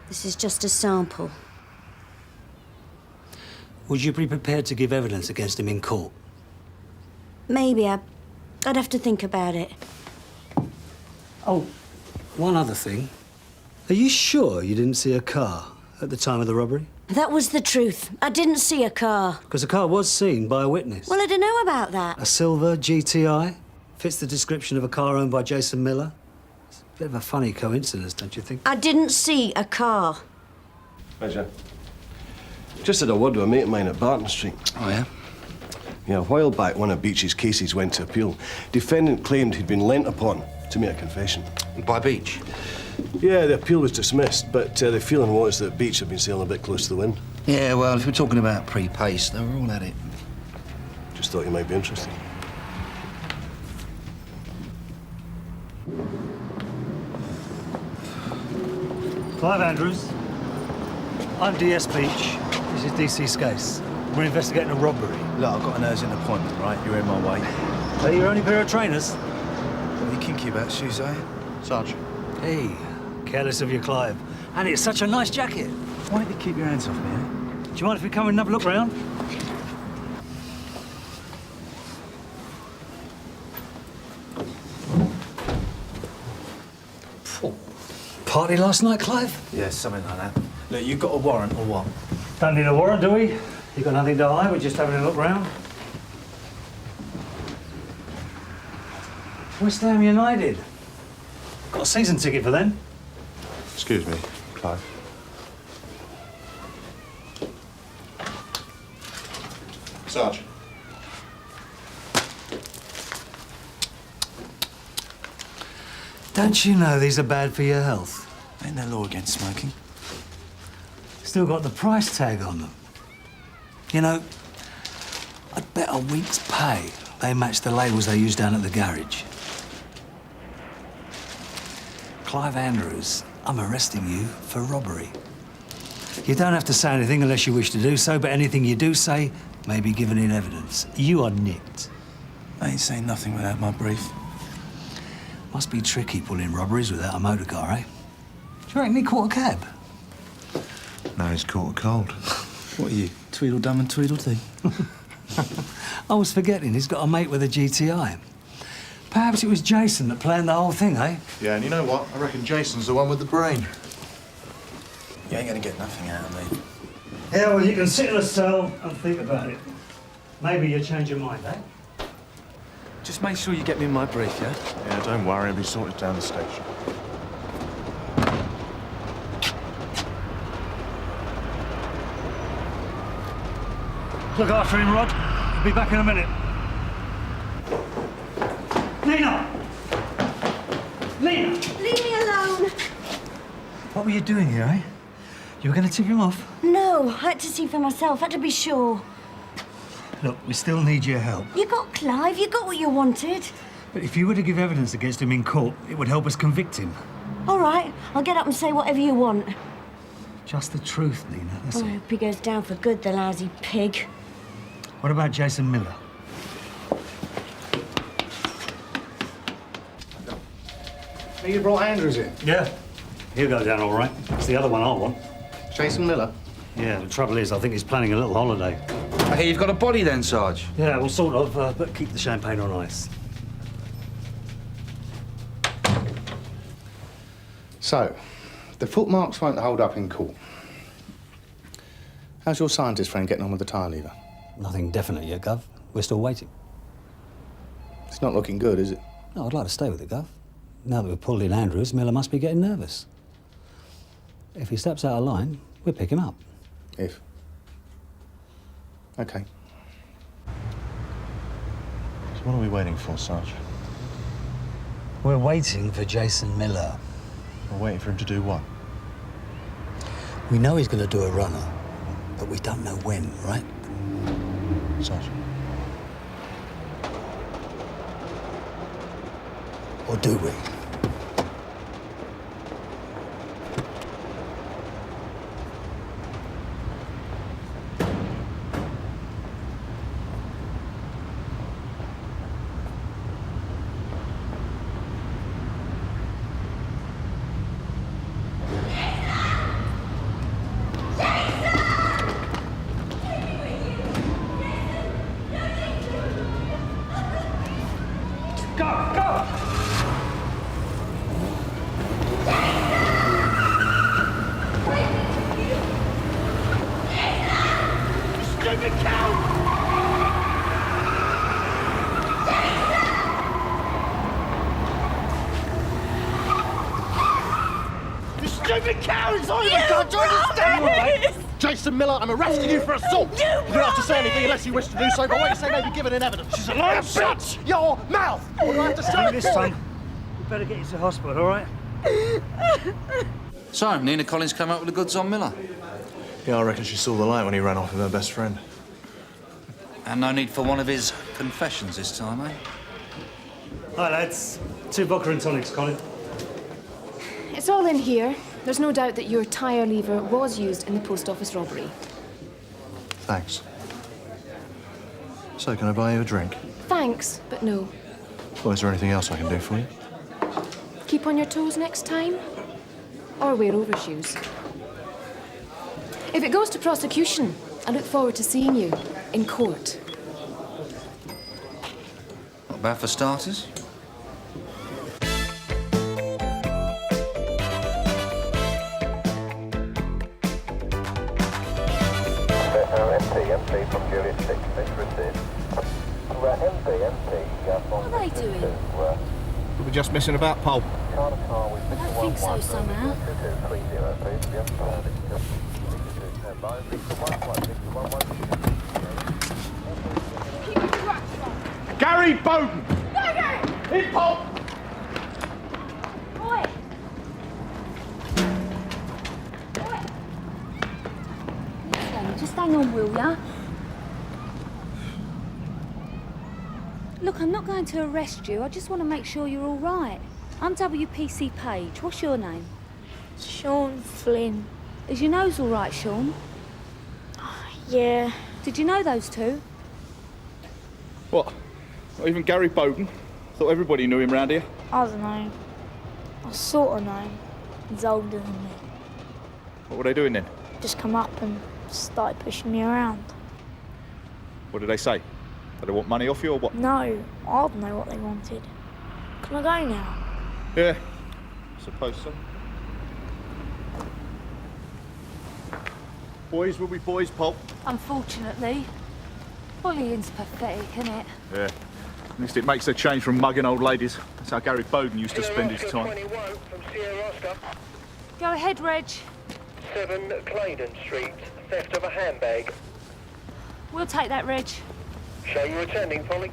This is just a sample. Would you be prepared to give evidence against him in court? Maybe. I I'd have to think about it. Oh, one other thing. Are you sure you didn't see a car at the time of the robbery? That was the truth. I didn't see a car. Because a car was seen by a witness. Well, I don't know about that. A silver GTI? Fits the description of a car owned by Jason Miller. It's a bit of a funny coincidence, don't you think? I didn't see a car. Hi, Jan. Just had a word with a mate of mine at Barton Street. Oh, yeah? Yeah, a while back, one of Beach's cases went to appeal. Defendant claimed he'd been lent upon to make a confession. By Beach? Yeah, the appeal was dismissed, but the feeling was that Beach had been sailing a bit close to the wind. Yeah, well, if we're talking about pre-pace, they were all at it. Just thought you might be interested. Clive Andrews. I'm DS Beach. This is DC Scase. We're investigating a robbery. Look, I've got an urgent appointment, right? You're in my way. Are you your only pair of trainers? What are you kinky about, Suzi? Sarge. Hey, careless of your Clive. And it's such a nice jacket. Why don't you keep your hands off me, eh? Do you mind if we come and have a look round? Party last night, Clive? Yeah, something like that. Look, you've got a warrant or what? Don't need a warrant, do we? You got nothing to hide, we're just having a look round. West Ham United. Got a season ticket for them. Excuse me, Clive. Sarge. Don't you know these are bad for your health? Ain't there law against smoking? Still got the price tag on them. You know, I'd bet a week's pay they match the labels they use down at the garage. Clive Andrews, I'm arresting you for robbery. You don't have to say anything unless you wish to do so, but anything you do say may be given in evidence. You are nicked. I ain't saying nothing without my brief. Must be tricky pulling robberies without a motor car, eh? Do you reckon he caught a cab? No, he's caught a cold. What are you, Tweedledum and Tweedledee? I was forgetting, he's got a mate with a GTI. Perhaps it was Jason that planned the whole thing, eh? Yeah, and you know what? I reckon Jason's the one with the brain. You ain't gonna get nothing out of me. Yeah, well, you can sit in a cell and think about it. Maybe you'll change your mind, eh? Just make sure you get me my brief, yeah? Yeah, don't worry, it'll be sorted down the station. Look after him, Rod. I'll be back in a minute. Nina! Nina! Leave me alone. What were you doing here, eh? You were going to tip him off? No, I had to see for myself. Had to be sure. Look, we still need your help. You got Clive. You got what you wanted. But if you were to give evidence against him in court, it would help us convict him. All right, I'll get up and say whatever you want. Just the truth, Nina, that's I it. hope he goes down for good, the lousy pig. What about Jason Miller? You brought Andrews in? Yeah. He'll go down all right. It's the other one I want. Jason Miller? Yeah, the trouble is, I think he's planning a little holiday. I hear you've got a body then, Sarge? Yeah, well, sort of, but keep the champagne on ice. So, the footmarks won't hold up in court. How's your scientist friend getting on with the tyre lever? Nothing definite yet, Gov. We're still waiting. It's not looking good, is it? No, I'd like to stay with it, Gov. Now that we've pulled in Andrews, Miller must be getting nervous. If he steps out of line, we'll pick him up. If. OK. So what are we waiting for, Sarge? We're waiting for Jason Miller. We're waiting for him to do what? We know he's going to do a runner, but we don't know when, right? Sarge. Or do we? thieving cowards! It's not even done, do you understand? All right. Jason Miller, I'm arresting you for assault! You don't have to say anything unless you wish to do so, but what you say may be given in evidence. She's a liar! Shut your mouth! What do I have to say? This time, we better get you to hospital, all right? So, Nina Collins came up with the goods on Miller. Yeah, I reckon she saw the light when he ran off with her best friend. And no need for one of his confessions this time, eh? Hi, lads. 2 vodka and tonics, Colin. It's all in here. There's no doubt that your tyre lever was used in the post office robbery. Thanks. So, can I buy you a drink? Thanks, but no. Well, is there anything else I can do for you? Keep on your toes next time? Or wear overshoes. If it goes to prosecution, I look forward to seeing you in court. Not bad for starters. MP from Juliet 6, received. What are they doing? We're just messing about, Pole. I don't think so, somehow. Gary Bowden! In Pole! Oi! Listen, just hang on, will ya? Look, I'm not going to arrest you. I just want to make sure you're all right. I'm WPC Page. What's your name? Sean Flynn. Is your nose all right, Sean? Yeah. Did you know those two? What? Not even Gary Bowden? Thought everybody knew him round here. I don't know. I sort of know him. He's older than me. What were they doing then? Just come up and started pushing me around. What did they say? Did they want money off you or what? No, I don't know what they wanted. Can I go now? Yeah, I suppose so. Boys will be boys, Pop. Unfortunately. Bullying's pathetic, isn't it? Yeah. At least it makes a change from mugging old ladies. That's how Gary Bowden used to spend his time. Go ahead, Reg. 7 Claydon Street, theft of a handbag. We'll take that, Reg. Show you returning, Polly.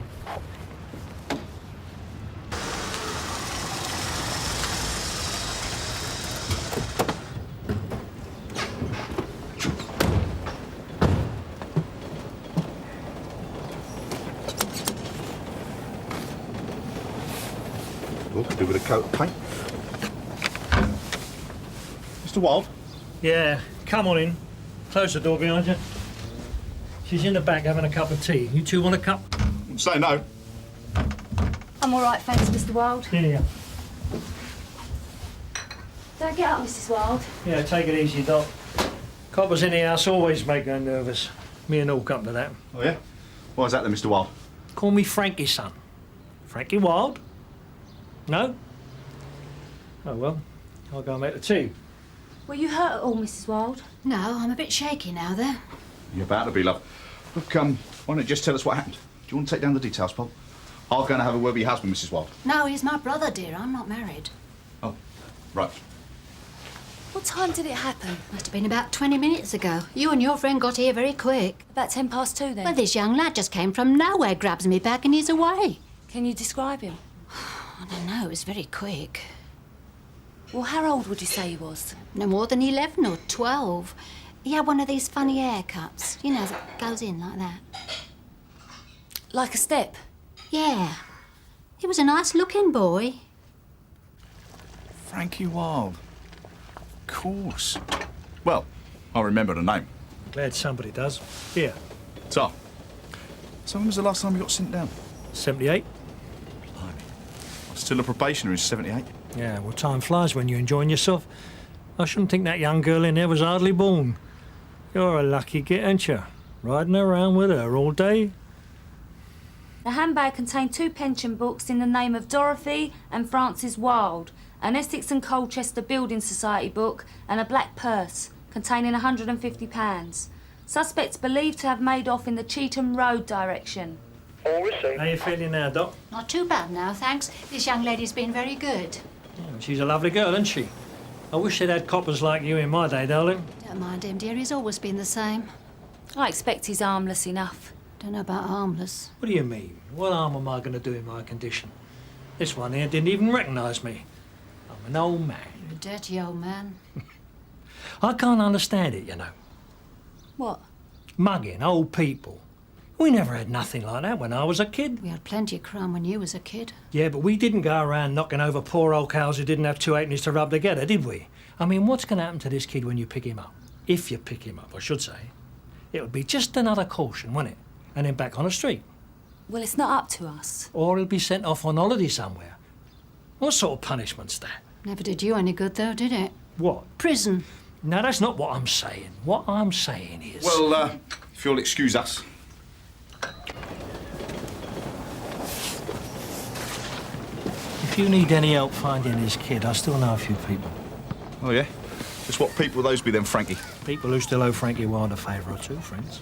Oh, could do with a coat of paint. Mr. Wild? Yeah, come on in. Close the door behind you. She's in the back having a cup of tea. You two want a cup? Say no. I'm all right, thanks, Mr. Wild. Yeah. Don't get up, Mrs. Wild. Yeah, take it easy, Doc. Coppers in the house always make her nervous. Me and all come to that. Oh, yeah? Why is that then, Mr. Wild? Call me Frankie, son. Frankie Wild? No? Oh, well, I'll go and make the tea. Were you hurt at all, Mrs. Wild? No, I'm a bit shaky now, though. You're about to be, love. Look, why don't you just tell us what happened? Do you want to take down the details, Paul? I'll go and have a word with your husband, Mrs. Wild. No, he's my brother, dear. I'm not married. Oh, right. What time did it happen? Must have been about 20 minutes ago. You and your friend got here very quick. About 2:10, then? Well, this young lad just came from nowhere, grabs me back and he's away. Can you describe him? I don't know, it was very quick. Well, how old would you say he was? No more than 11 or 12. He had one of these funny haircuts, you know, that goes in like that. Like a step? Yeah. He was a nice-looking boy. Frankie Wild. Of course. Well, I remember the name. Glad somebody does. Here. So when was the last time you got sent down? 78. I'm still a probationer in 78. Yeah, well, time flies when you're enjoying yourself. I shouldn't think that young girl in there was hardly born. You're a lucky git, ain't you? Riding around with her all day. The handbag contained 2 pension books in the name of Dorothy and Francis Wild, an Essex and Colchester Building Society book, and a black purse containing £150. Suspects believed to have made off in the Cheetham Road direction. All received. How you feeling now, Doc? Not too bad now, thanks. This young lady's been very good. Yeah, she's a lovely girl, isn't she? I wish they'd had coppers like you in my day, darling. Don't mind him, dear. He's always been the same. I expect he's harmless enough. Don't know about harmless. What do you mean? What harm am I going to do in my condition? This one here didn't even recognise me. I'm an old man. You're a dirty old man. I can't understand it, you know. What? Mugging old people. We never had nothing like that when I was a kid. We had plenty of crime when you was a kid. Yeah, but we didn't go around knocking over poor old cows who didn't have two halfpennies to rub together, did we? I mean, what's going to happen to this kid when you pick him up? If you pick him up, I should say. It would be just another caution, wouldn't it? And then back on the street. Well, it's not up to us. Or he'll be sent off on holiday somewhere. What sort of punishment's that? Never did you any good, though, did it? What? Prison. No, that's not what I'm saying. What I'm saying is... Well, if you'll excuse us. If you need any help finding this kid, I still know a few people. Oh, yeah? Just what people will those be then, Frankie? People who still owe Frankie Wilde a favour or two, friends.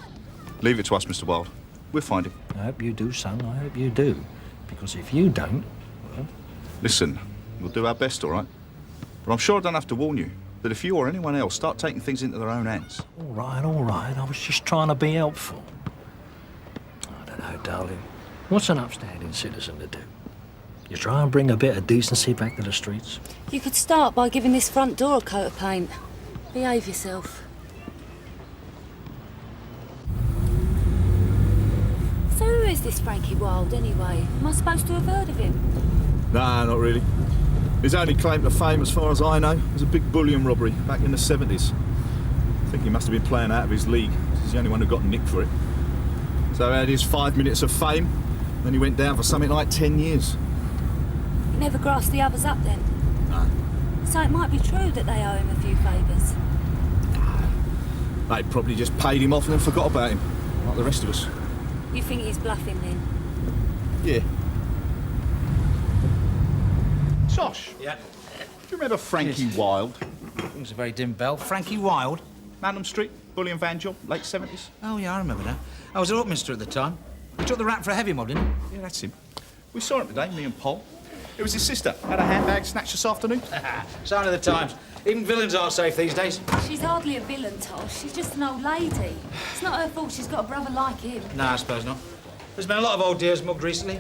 Leave it to us, Mr. Wilde. We'll find him. I hope you do, son. I hope you do. Because if you don't, well... Listen, we'll do our best, all right? But I'm sure I don't have to warn you that if you or anyone else start taking things into their own hands... All right, all right. I was just trying to be helpful. I don't know, darling. What's an upstanding citizen to do? You try and bring a bit of decency back to the streets? You could start by giving this front door a coat of paint. Behave yourself. So who is this Frankie Wilde, anyway? Am I supposed to have heard of him? Nah, not really. His only claim to fame, as far as I know, was a big bullion robbery back in the 70s. I think he must have been playing out of his league. He's the only one who got nicked for it. So he had his 5 minutes of fame, then he went down for something like 10 years. He never grasped the others up then? No. So it might be true that they owe him a few favours. They probably just paid him off and then forgot about him, like the rest of us. You think he's bluffing then? Yeah. Josh? Yeah? Do you remember Frankie Wilde? Rings a very dim bell. Frankie Wilde? Madam Street, bullion van job, late 70s. Oh, yeah, I remember that. I was at Upminster at the time. He took the rap for a heavy mob, didn't he? Yeah, that's him. We saw him today, me and Paul. It was his sister. Had a handbag snatched this afternoon. Sign of the times. Even villains aren't safe these days. She's hardly a villain, Tosh. She's just an old lady. It's not her fault she's got a brother like him. No, I suppose not. There's been a lot of old dears mugged recently.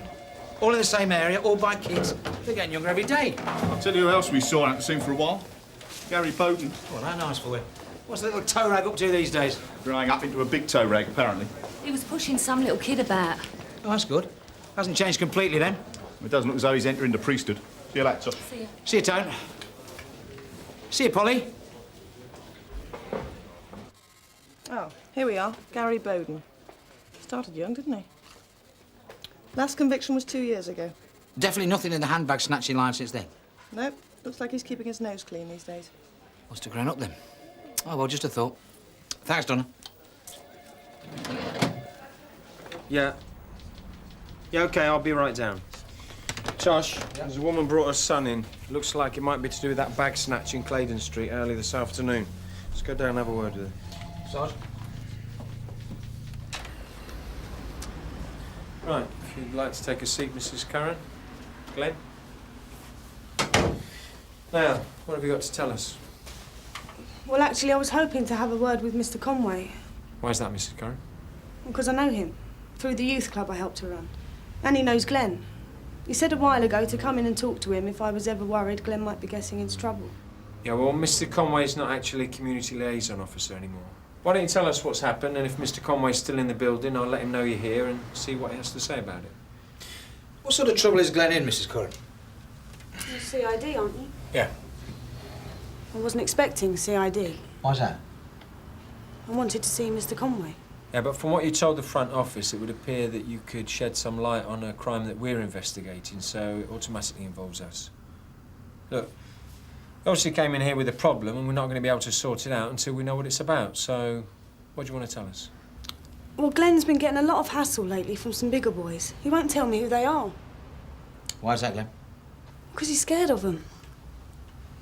All in the same area, all by kids. They're getting younger every day. I'll tell you who else we saw and haven't seen for a while. Gary Bowden. Well, how nice for you. What's the little toe rag up to these days? Growing up into a big toe rag, apparently. He was pushing some little kid about. Oh, that's good. Hasn't changed completely, then. It doesn't look as though he's entering the priesthood. See you later. See you. See you, Tone. See you, Polly. Oh, here we are. Gary Bowden. Started young, didn't he? Last conviction was 2 years ago. Definitely nothing in the handbag snatching line since then. Nope. Looks like he's keeping his nose clean these days. Must have grown up then. Oh, well, just a thought. Thanks, Donna. Yeah. Yeah, OK, I'll be right down. Tosh, there's a woman brought her son in. Looks like it might be to do with that bag snatch in Claydon Street early this afternoon. Let's go down and have a word with her. Sarge? Right, if you'd like to take a seat, Mrs. Curran. Glenn? Now, what have you got to tell us? Well, actually, I was hoping to have a word with Mr. Conway. Why is that, Mrs. Curran? Because I know him. Through the youth club I helped to run. And he knows Glenn. He said a while ago to come in and talk to him if I was ever worried Glenn might be getting into trouble. Yeah, well, Mr. Conway's not actually a community liaison officer anymore. Why don't you tell us what's happened, and if Mr. Conway's still in the building, I'll let him know you're here and see what he has to say about it. What sort of trouble is Glenn in, Mrs. Curran? You're CID, aren't you? Yeah. I wasn't expecting CID. Why's that? I wanted to see Mr. Conway. Yeah, but from what you told the front office, it would appear that you could shed some light on a crime that we're investigating, so it automatically involves us. Look, you obviously came in here with a problem, and we're not going to be able to sort it out until we know what it's about, so what do you want to tell us? Well, Glenn's been getting a lot of hassle lately from some bigger boys. He won't tell me who they are. Why's that, Glenn? Because he's scared of them.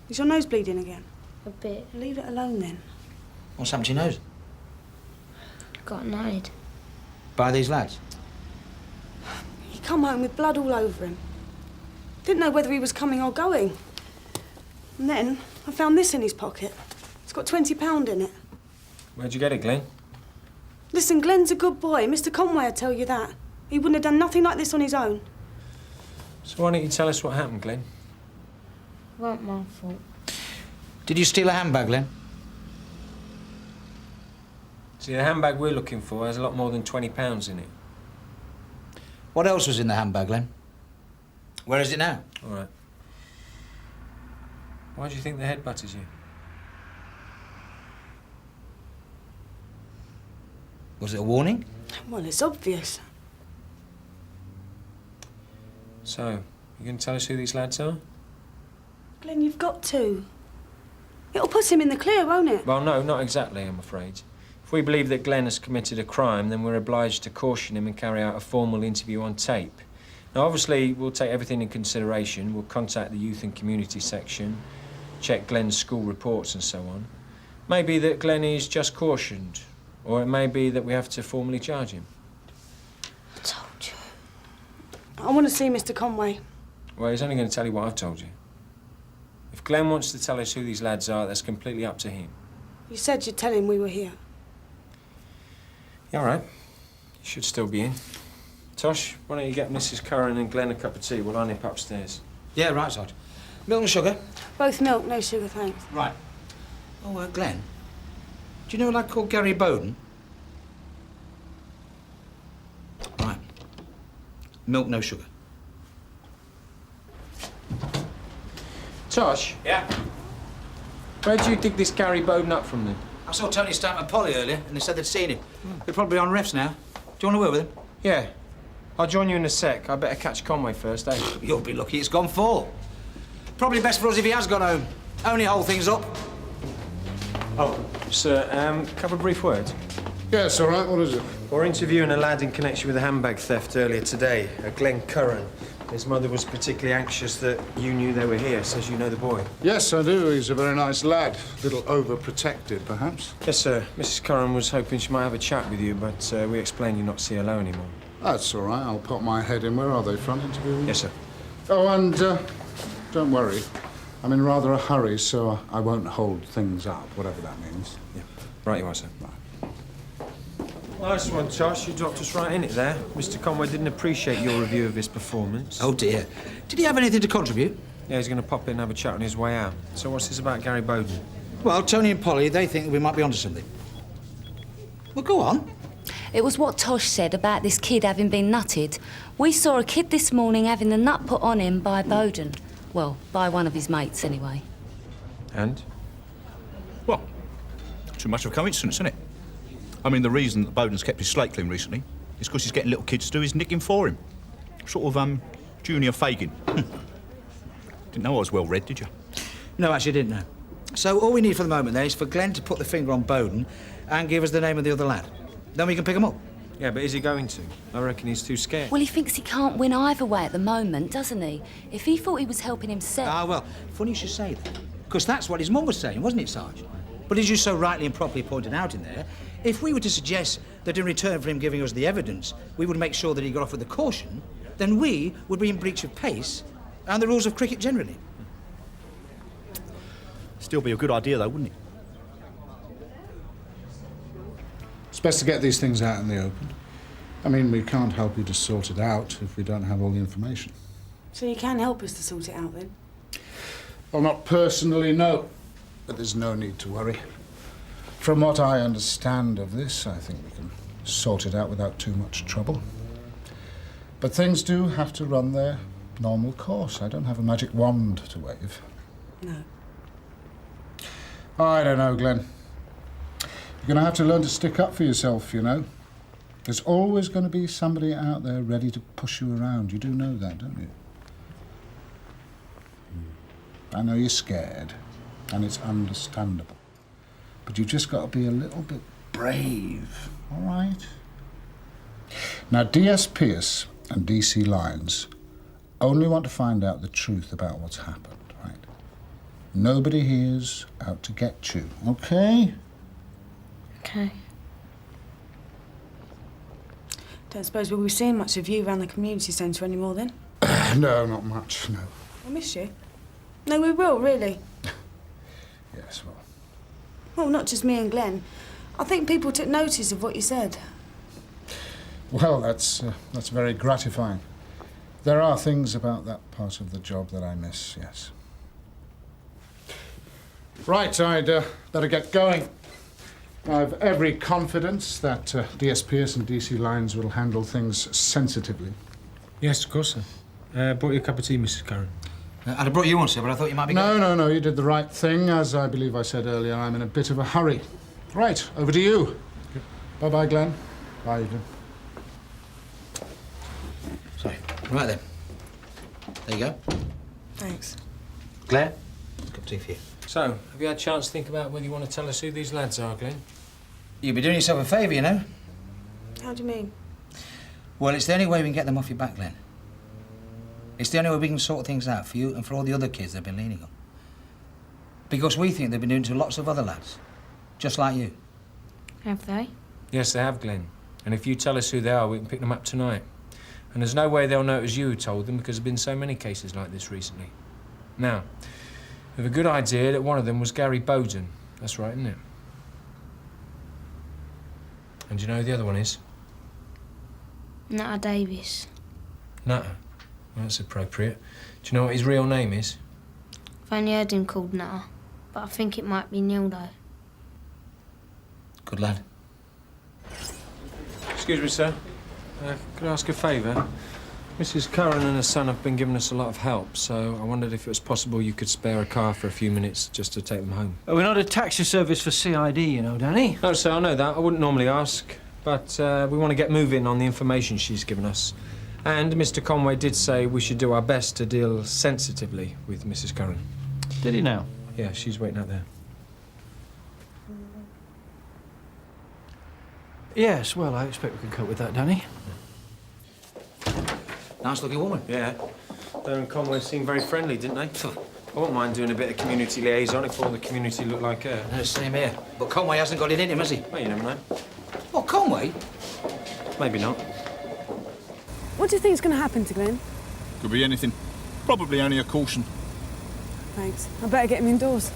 Is your nose bleeding again? A bit. Leave it alone, then. What's happened to your nose? Got annoyed. By these lads? He come home with blood all over him. Didn't know whether he was coming or going. And then, I found this in his pocket. It's got £20 in it. Where'd you get it, Glenn? Listen, Glenn's a good boy. Mr. Conway will tell you that. He wouldn't have done nothing like this on his own. So why don't you tell us what happened, Glenn? It wasn't my fault. Did you steal a handbag, Glenn? See, the handbag we're looking for has a lot more than £20 in it. What else was in the handbag, Glenn? Where is it now? All right. Why do you think the head butters you? Was it a warning? Well, it's obvious. So, you going to tell us who these lads are? Glenn, you've got to. It'll put him in the clear, won't it? Well, no, not exactly, I'm afraid. If we believe that Glenn has committed a crime, then we're obliged to caution him and carry out a formal interview on tape. Now, obviously, we'll take everything in consideration. We'll contact the Youth and Community section, check Glenn's school reports and so on. Maybe that Glenn is just cautioned, or it may be that we have to formally charge him. I told you. I want to see Mr. Conway. Well, he's only going to tell you what I've told you. If Glenn wants to tell us who these lads are, that's completely up to him. You said you'd tell him we were here. Yeah, all right. You should still be in. Tosh, why don't you get Mrs. Curran and Glenn a cup of tea while I nip upstairs? Yeah, right, Sarge. Milk and sugar? Both milk, no sugar, thanks. Right. Oh, Glenn, do you know a lad called Gary Bowden? Right. Milk, no sugar. Tosh? Yeah? Where'd you dig this Gary Bowden up from then? I saw Tony Stamp and Polly earlier, and they said they'd seen him. They're probably on refs now. Do you want to work with him? Yeah. I'll join you in a sec. I better catch Conway first, eh? You'll be lucky it's gone full. Probably best for us if he has gone home. Only hold things up. Oh, sir, couple of brief words. Yes, all right. What is it? We're interviewing a lad in connection with a handbag theft earlier today, Glenn Curran. His mother was particularly anxious that you knew they were here, says you know the boy. Yes, I do. He's a very nice lad. A little overprotected, perhaps. Yes, sir. Mrs. Curran was hoping she might have a chat with you, but we explained you're not CLO anymore. That's all right. I'll pop my head in. Where are they? Front interview? Yes, sir. Oh, and don't worry. I'm in rather a hurry, so I won't hold things up, whatever that means. Yeah. Right you are, sir. Right. Nice one, Tosh. You dropped us right in it there. Mr. Conway didn't appreciate your review of his performance. Oh, dear. Did he have anything to contribute? Yeah, he's going to pop in and have a chat on his way out. So what's this about Gary Bowden? Well, Tony and Polly, they think we might be onto something. Well, go on. It was what Tosh said about this kid having been nutted. We saw a kid this morning having the nut put on him by Bowden. Well, by one of his mates, anyway. And? Well, too much of a coincidence, isn't it? I mean, the reason that Bowden's kept his slate clean recently is because he's getting little kids to do his nicking for him. Sort of, junior Fagin. Didn't know I was well-read, did you? No, actually didn't know. So all we need for the moment, then, is for Glenn to put the finger on Bowden and give us the name of the other lad. Then we can pick him up. Yeah, but is he going to? I reckon he's too scared. Well, he thinks he can't win either way at the moment, doesn't he? If he thought he was helping himself... Ah, well, funny you should say that. Because that's what his mum was saying, wasn't it, Sarge? But as you so rightly and properly pointed out in there, if we were to suggest that in return for him giving us the evidence, we would make sure that he got off with a caution, then we would be in breach of pace and the rules of cricket generally. Still be a good idea, though, wouldn't it? It's best to get these things out in the open. I mean, we can't help you to sort it out if we don't have all the information. So you can help us to sort it out, then? Well, not personally, no. But there's no need to worry. From what I understand of this, I think we can sort it out without too much trouble. But things do have to run their normal course. I don't have a magic wand to wave. No. I don't know, Glenn. You're going to have to learn to stick up for yourself, you know. There's always going to be somebody out there ready to push you around. You do know that, don't you? I know you're scared, and it's understandable. But you've just got to be a little bit brave, all right? Now, DS Pearce and DC Lyons only want to find out the truth about what's happened, right? Nobody here's out to get you, okay? Okay. Don't suppose we'll be seeing much of you around the community centre anymore, then? No, not much, no. I miss you. No, we will, really. Well, not just me and Glenn. I think people took notice of what you said. Well, that's very gratifying. There are things about that part of the job that I miss, yes. Right, I'd better get going. I have every confidence that DS Pearce and DC Lyons will handle things sensitively. Yes, of course, sir. Brought you a cup of tea, Mrs. Curran. I'd have brought you one, sir, but I thought you might be... No, you did the right thing. As I believe I said earlier, I'm in a bit of a hurry. Right, over to you. Bye-bye, Glenn. Bye, Evelyn. Sorry. Right then. There you go. Thanks. Claire, cup of tea for you. So, have you had a chance to think about whether you want to tell us who these lads are, Glenn? You'd be doing yourself a favour, you know. How do you mean? Well, it's the only way we can get them off your back, Glenn. It's the only way we can sort things out for you and for all the other kids they've been leaning on. Because we think they've been doing to lots of other lads, just like you. Have they? Yes, they have, Glenn. And if you tell us who they are, we can pick them up tonight. And there's no way they'll know it was you who told them because there have been so many cases like this recently. Now, we have a good idea that one of them was Gary Bowden. That's right, isn't it? And do you know who the other one is? Nutter Davis. Nutter. Well, that's appropriate. Do you know what his real name is? I've only heard him called Nutter, but I think it might be Neil, though. Good lad. Excuse me, sir. Could I ask a favour? Mrs. Curran and her son have been giving us a lot of help, so I wondered if it was possible you could spare a car for a few minutes just to take them home. We're not a taxi service for CID, you know, Danny. No, sir, I know that. I wouldn't normally ask, but we want to get moving on the information she's given us. And Mr. Conway did say we should do our best to deal sensitively with Mrs. Curran. Did he now? Yeah, she's waiting out there. Yes, well, I expect we can cope with that, Danny. Nice-looking woman. Yeah. Her and Conway seemed very friendly, didn't they? I wouldn't mind doing a bit of community liaison if all the community looked like her. No, same here. But Conway hasn't got it in him, has he? Well, you never know. What, Conway? Maybe not. What do you think's going to happen to Glenn? Could be anything. Probably only a caution. Thanks. I better get him indoors.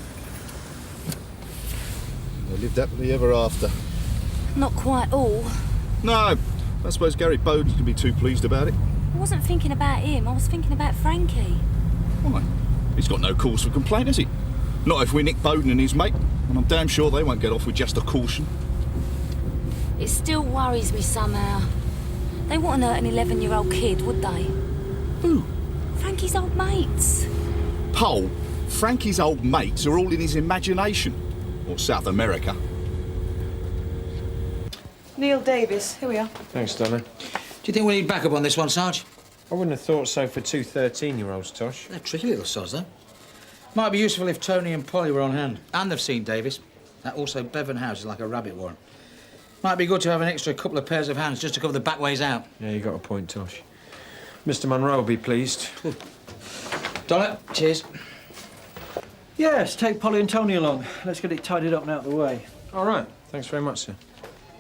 They lived happily ever after. Not quite all. No, I suppose Gary Bowden can be too pleased about it. I wasn't thinking about him, I was thinking about Frankie. Why? He's got no cause for complaint, has he? Not if we nick Bowden and his mate. And I'm damn sure they won't get off with just a caution. It still worries me somehow. They wouldn't hurt an 11-year-old kid, would they? Who? Frankie's old mates. Pole, Frankie's old mates are all in his imagination. Or South America. Neil Davis, here we are. Thanks, Donna. Do you think we need backup on this one, Sarge? I wouldn't have thought so for two 13-year-olds, Tosh. They're tricky little sods, though. Might be useful if Tony and Polly were on hand. And they've seen Davis. That also Bevan House is like a rabbit warren. Might be good to have an extra couple of pairs of hands just to cover the back ways out. Yeah, you got a point, Tosh. Mr. Munro will be pleased. Donna, cheers. Yes, take Polly and Tony along. Let's get it tidied up and out of the way. All right. Thanks very much, sir.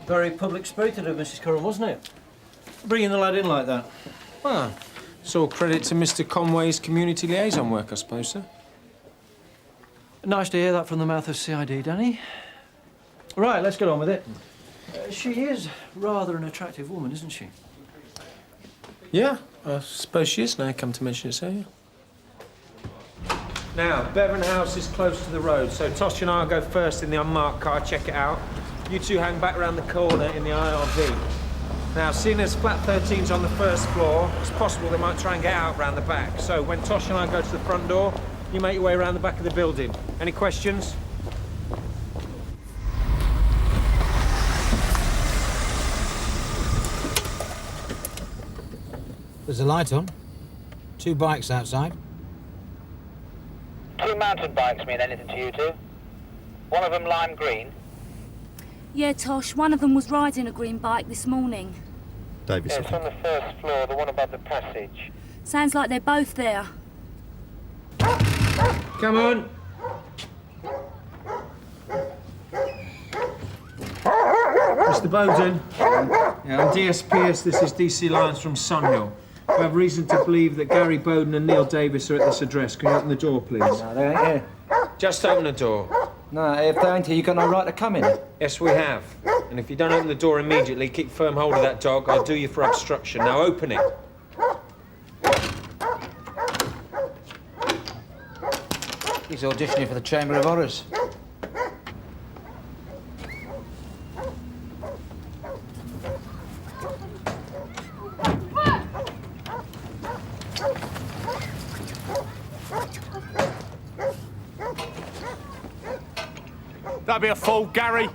Very public-spirited of Mrs. Curran, wasn't it? Bringing the lad in like that. Well, it's all credit to Mr. Conway's community liaison work, I suppose, sir. Nice to hear that from the mouth of CID, Danny. Right, let's get on with it. She is rather an attractive woman, isn't she? Yeah, I suppose she is now, come to mention it, so yeah. Now, Bevan House is close to the road, so Tosh and I will go first in the unmarked car, check it out. You two hang back round the corner in the IRV. Now, seeing as flat 13's on the first floor, it's possible they might try and get out round the back. So when Tosh and I go to the front door, you make your way around the back of the building. Any questions? There's a light on. 2 bikes outside. 2 mountain bikes mean anything to you two? One of them lime green? Yeah, Tosh, one of them was riding a green bike this morning. Davis. Yeah, it's on the first floor, the one above the passage. Sounds like they're both there. Come on. Mr. Bowden. Yeah, I'm DS Pearce. This is DC Lyons from Sunhill. We have reason to believe that Gary Bowden and Neil Davis are at this address. Can you open the door, please? No, they ain't here. Just open the door. No, if they ain't here, you got no right to come in. Yes, we have. And if you don't open the door immediately, keep firm hold of that dog, I'll do you for obstruction. Now open it. He's auditioning for the Chamber of Horrors. Don't be a fool, Gary.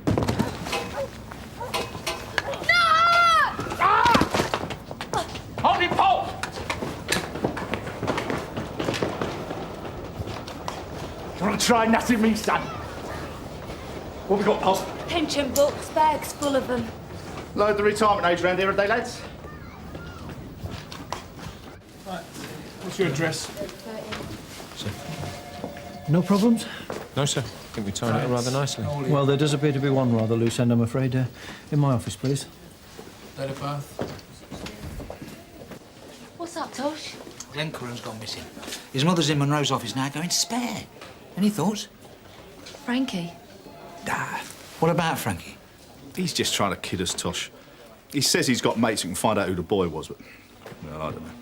Hold it, Paul! Don't try nothing, me son. What we got, Paul? Pension books, bags full of them. Load the retirement age round here, are they, lads? Right. What's your address? No problems? No, sir. I think we tied it up rather nicely. Well, there does appear to be one rather loose end, I'm afraid. In my office, please. Date of birth? What's up, Tosh? Glenn Curran's gone missing. His mother's in Monroe's office now going spare. Any thoughts? Frankie? What about Frankie? He's just trying to kid us, Tosh. He says he's got mates who can find out who the boy was, but... well, I don't know.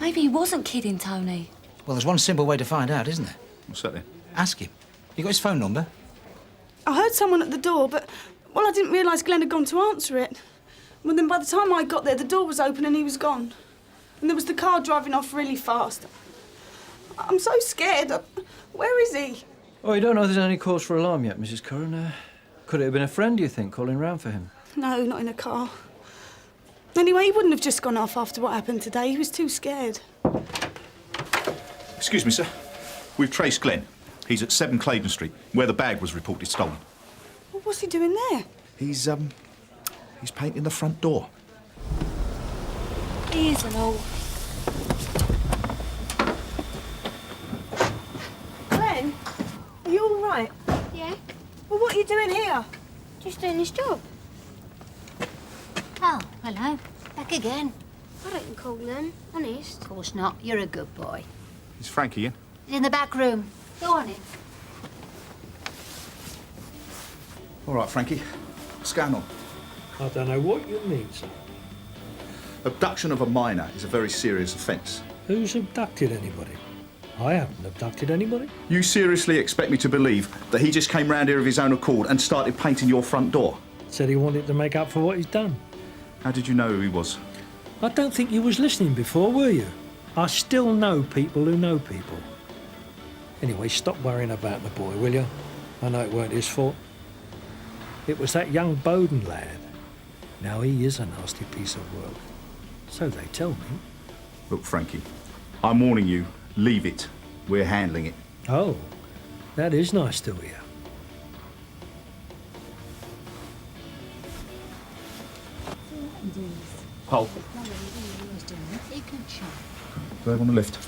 Maybe he wasn't kidding Tony. Well, there's one simple way to find out, isn't there? What's that then? Ask him. You got his phone number? I heard someone at the door, but, well, I didn't realise Glenn had gone to answer it. Well, then by the time I got there, the door was open and he was gone. And there was the car driving off really fast. I'm so scared. Where is he? Oh, you don't know there's any cause for alarm yet, Mrs. Curran. Could it have been a friend, do you think, calling round for him? No, not in a car. Anyway, he wouldn't have just gone off after what happened today. He was too scared. Excuse me, sir. We've traced Glenn. He's at 7 Claydon Street, where the bag was reported stolen. Well, what's he doing there? He's painting the front door. He isn't all. Glenn, are you all right? Yeah? Well, what are you doing here? Just doing this job. Oh, hello. Back again. I don't call Glenn, honest. Of course not. You're a good boy. Is Frankie in? He's in the back room. Go on in. All right, Frankie. Scannell. I don't know what you mean, sir. Abduction of a minor is a very serious offence. Who's abducted anybody? I haven't abducted anybody. You seriously expect me to believe that he just came round here of his own accord and started painting your front door? Said he wanted to make up for what he's done. How did you know who he was? I don't think you was listening before, were you? I still know people who know people. Anyway, stop worrying about the boy, will you? I know it weren't his fault. It was that young Bowden lad. Now, he is a nasty piece of work. So they tell me. Look, Frankie, I'm warning you, leave it. We're handling it. Oh, that is nice to hear. Paul. Go on the lift.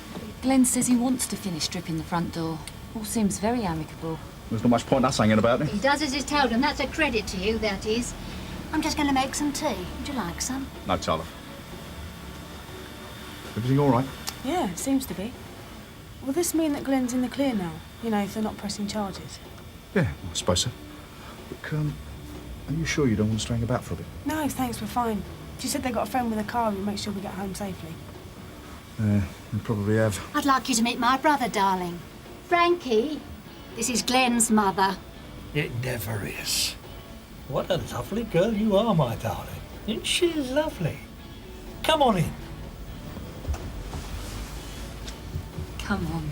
Glenn says he wants to finish stripping the front door. All seems very amicable. There's not much point us hanging about it. He does as he's told, and that's a credit to you, that is. I'm just going to make some tea. Would you like some? No, Tyler. Everything all right? Yeah, it seems to be. Will this mean that Glenn's in the clear now? You know, if they're not pressing charges? Yeah, I suppose so. Look, are you sure you don't want to string about for a bit? No, thanks, we're fine. She said they got a friend with a car who'll make sure we get home safely. We probably have. I'd like you to meet my brother, darling. Frankie, this is Glenn's mother. It never is. What a lovely girl you are, my darling. Isn't she lovely? Come on in. Come on.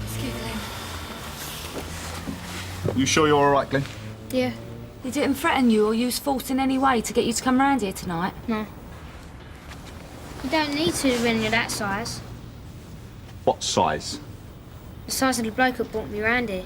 Excuse me. You sure you're all right, Glenn? Yeah. He didn't threaten you or use force in any way to get you to come round here tonight? No. You don't need to when you're that size. What size? The size of the bloke that brought me round here.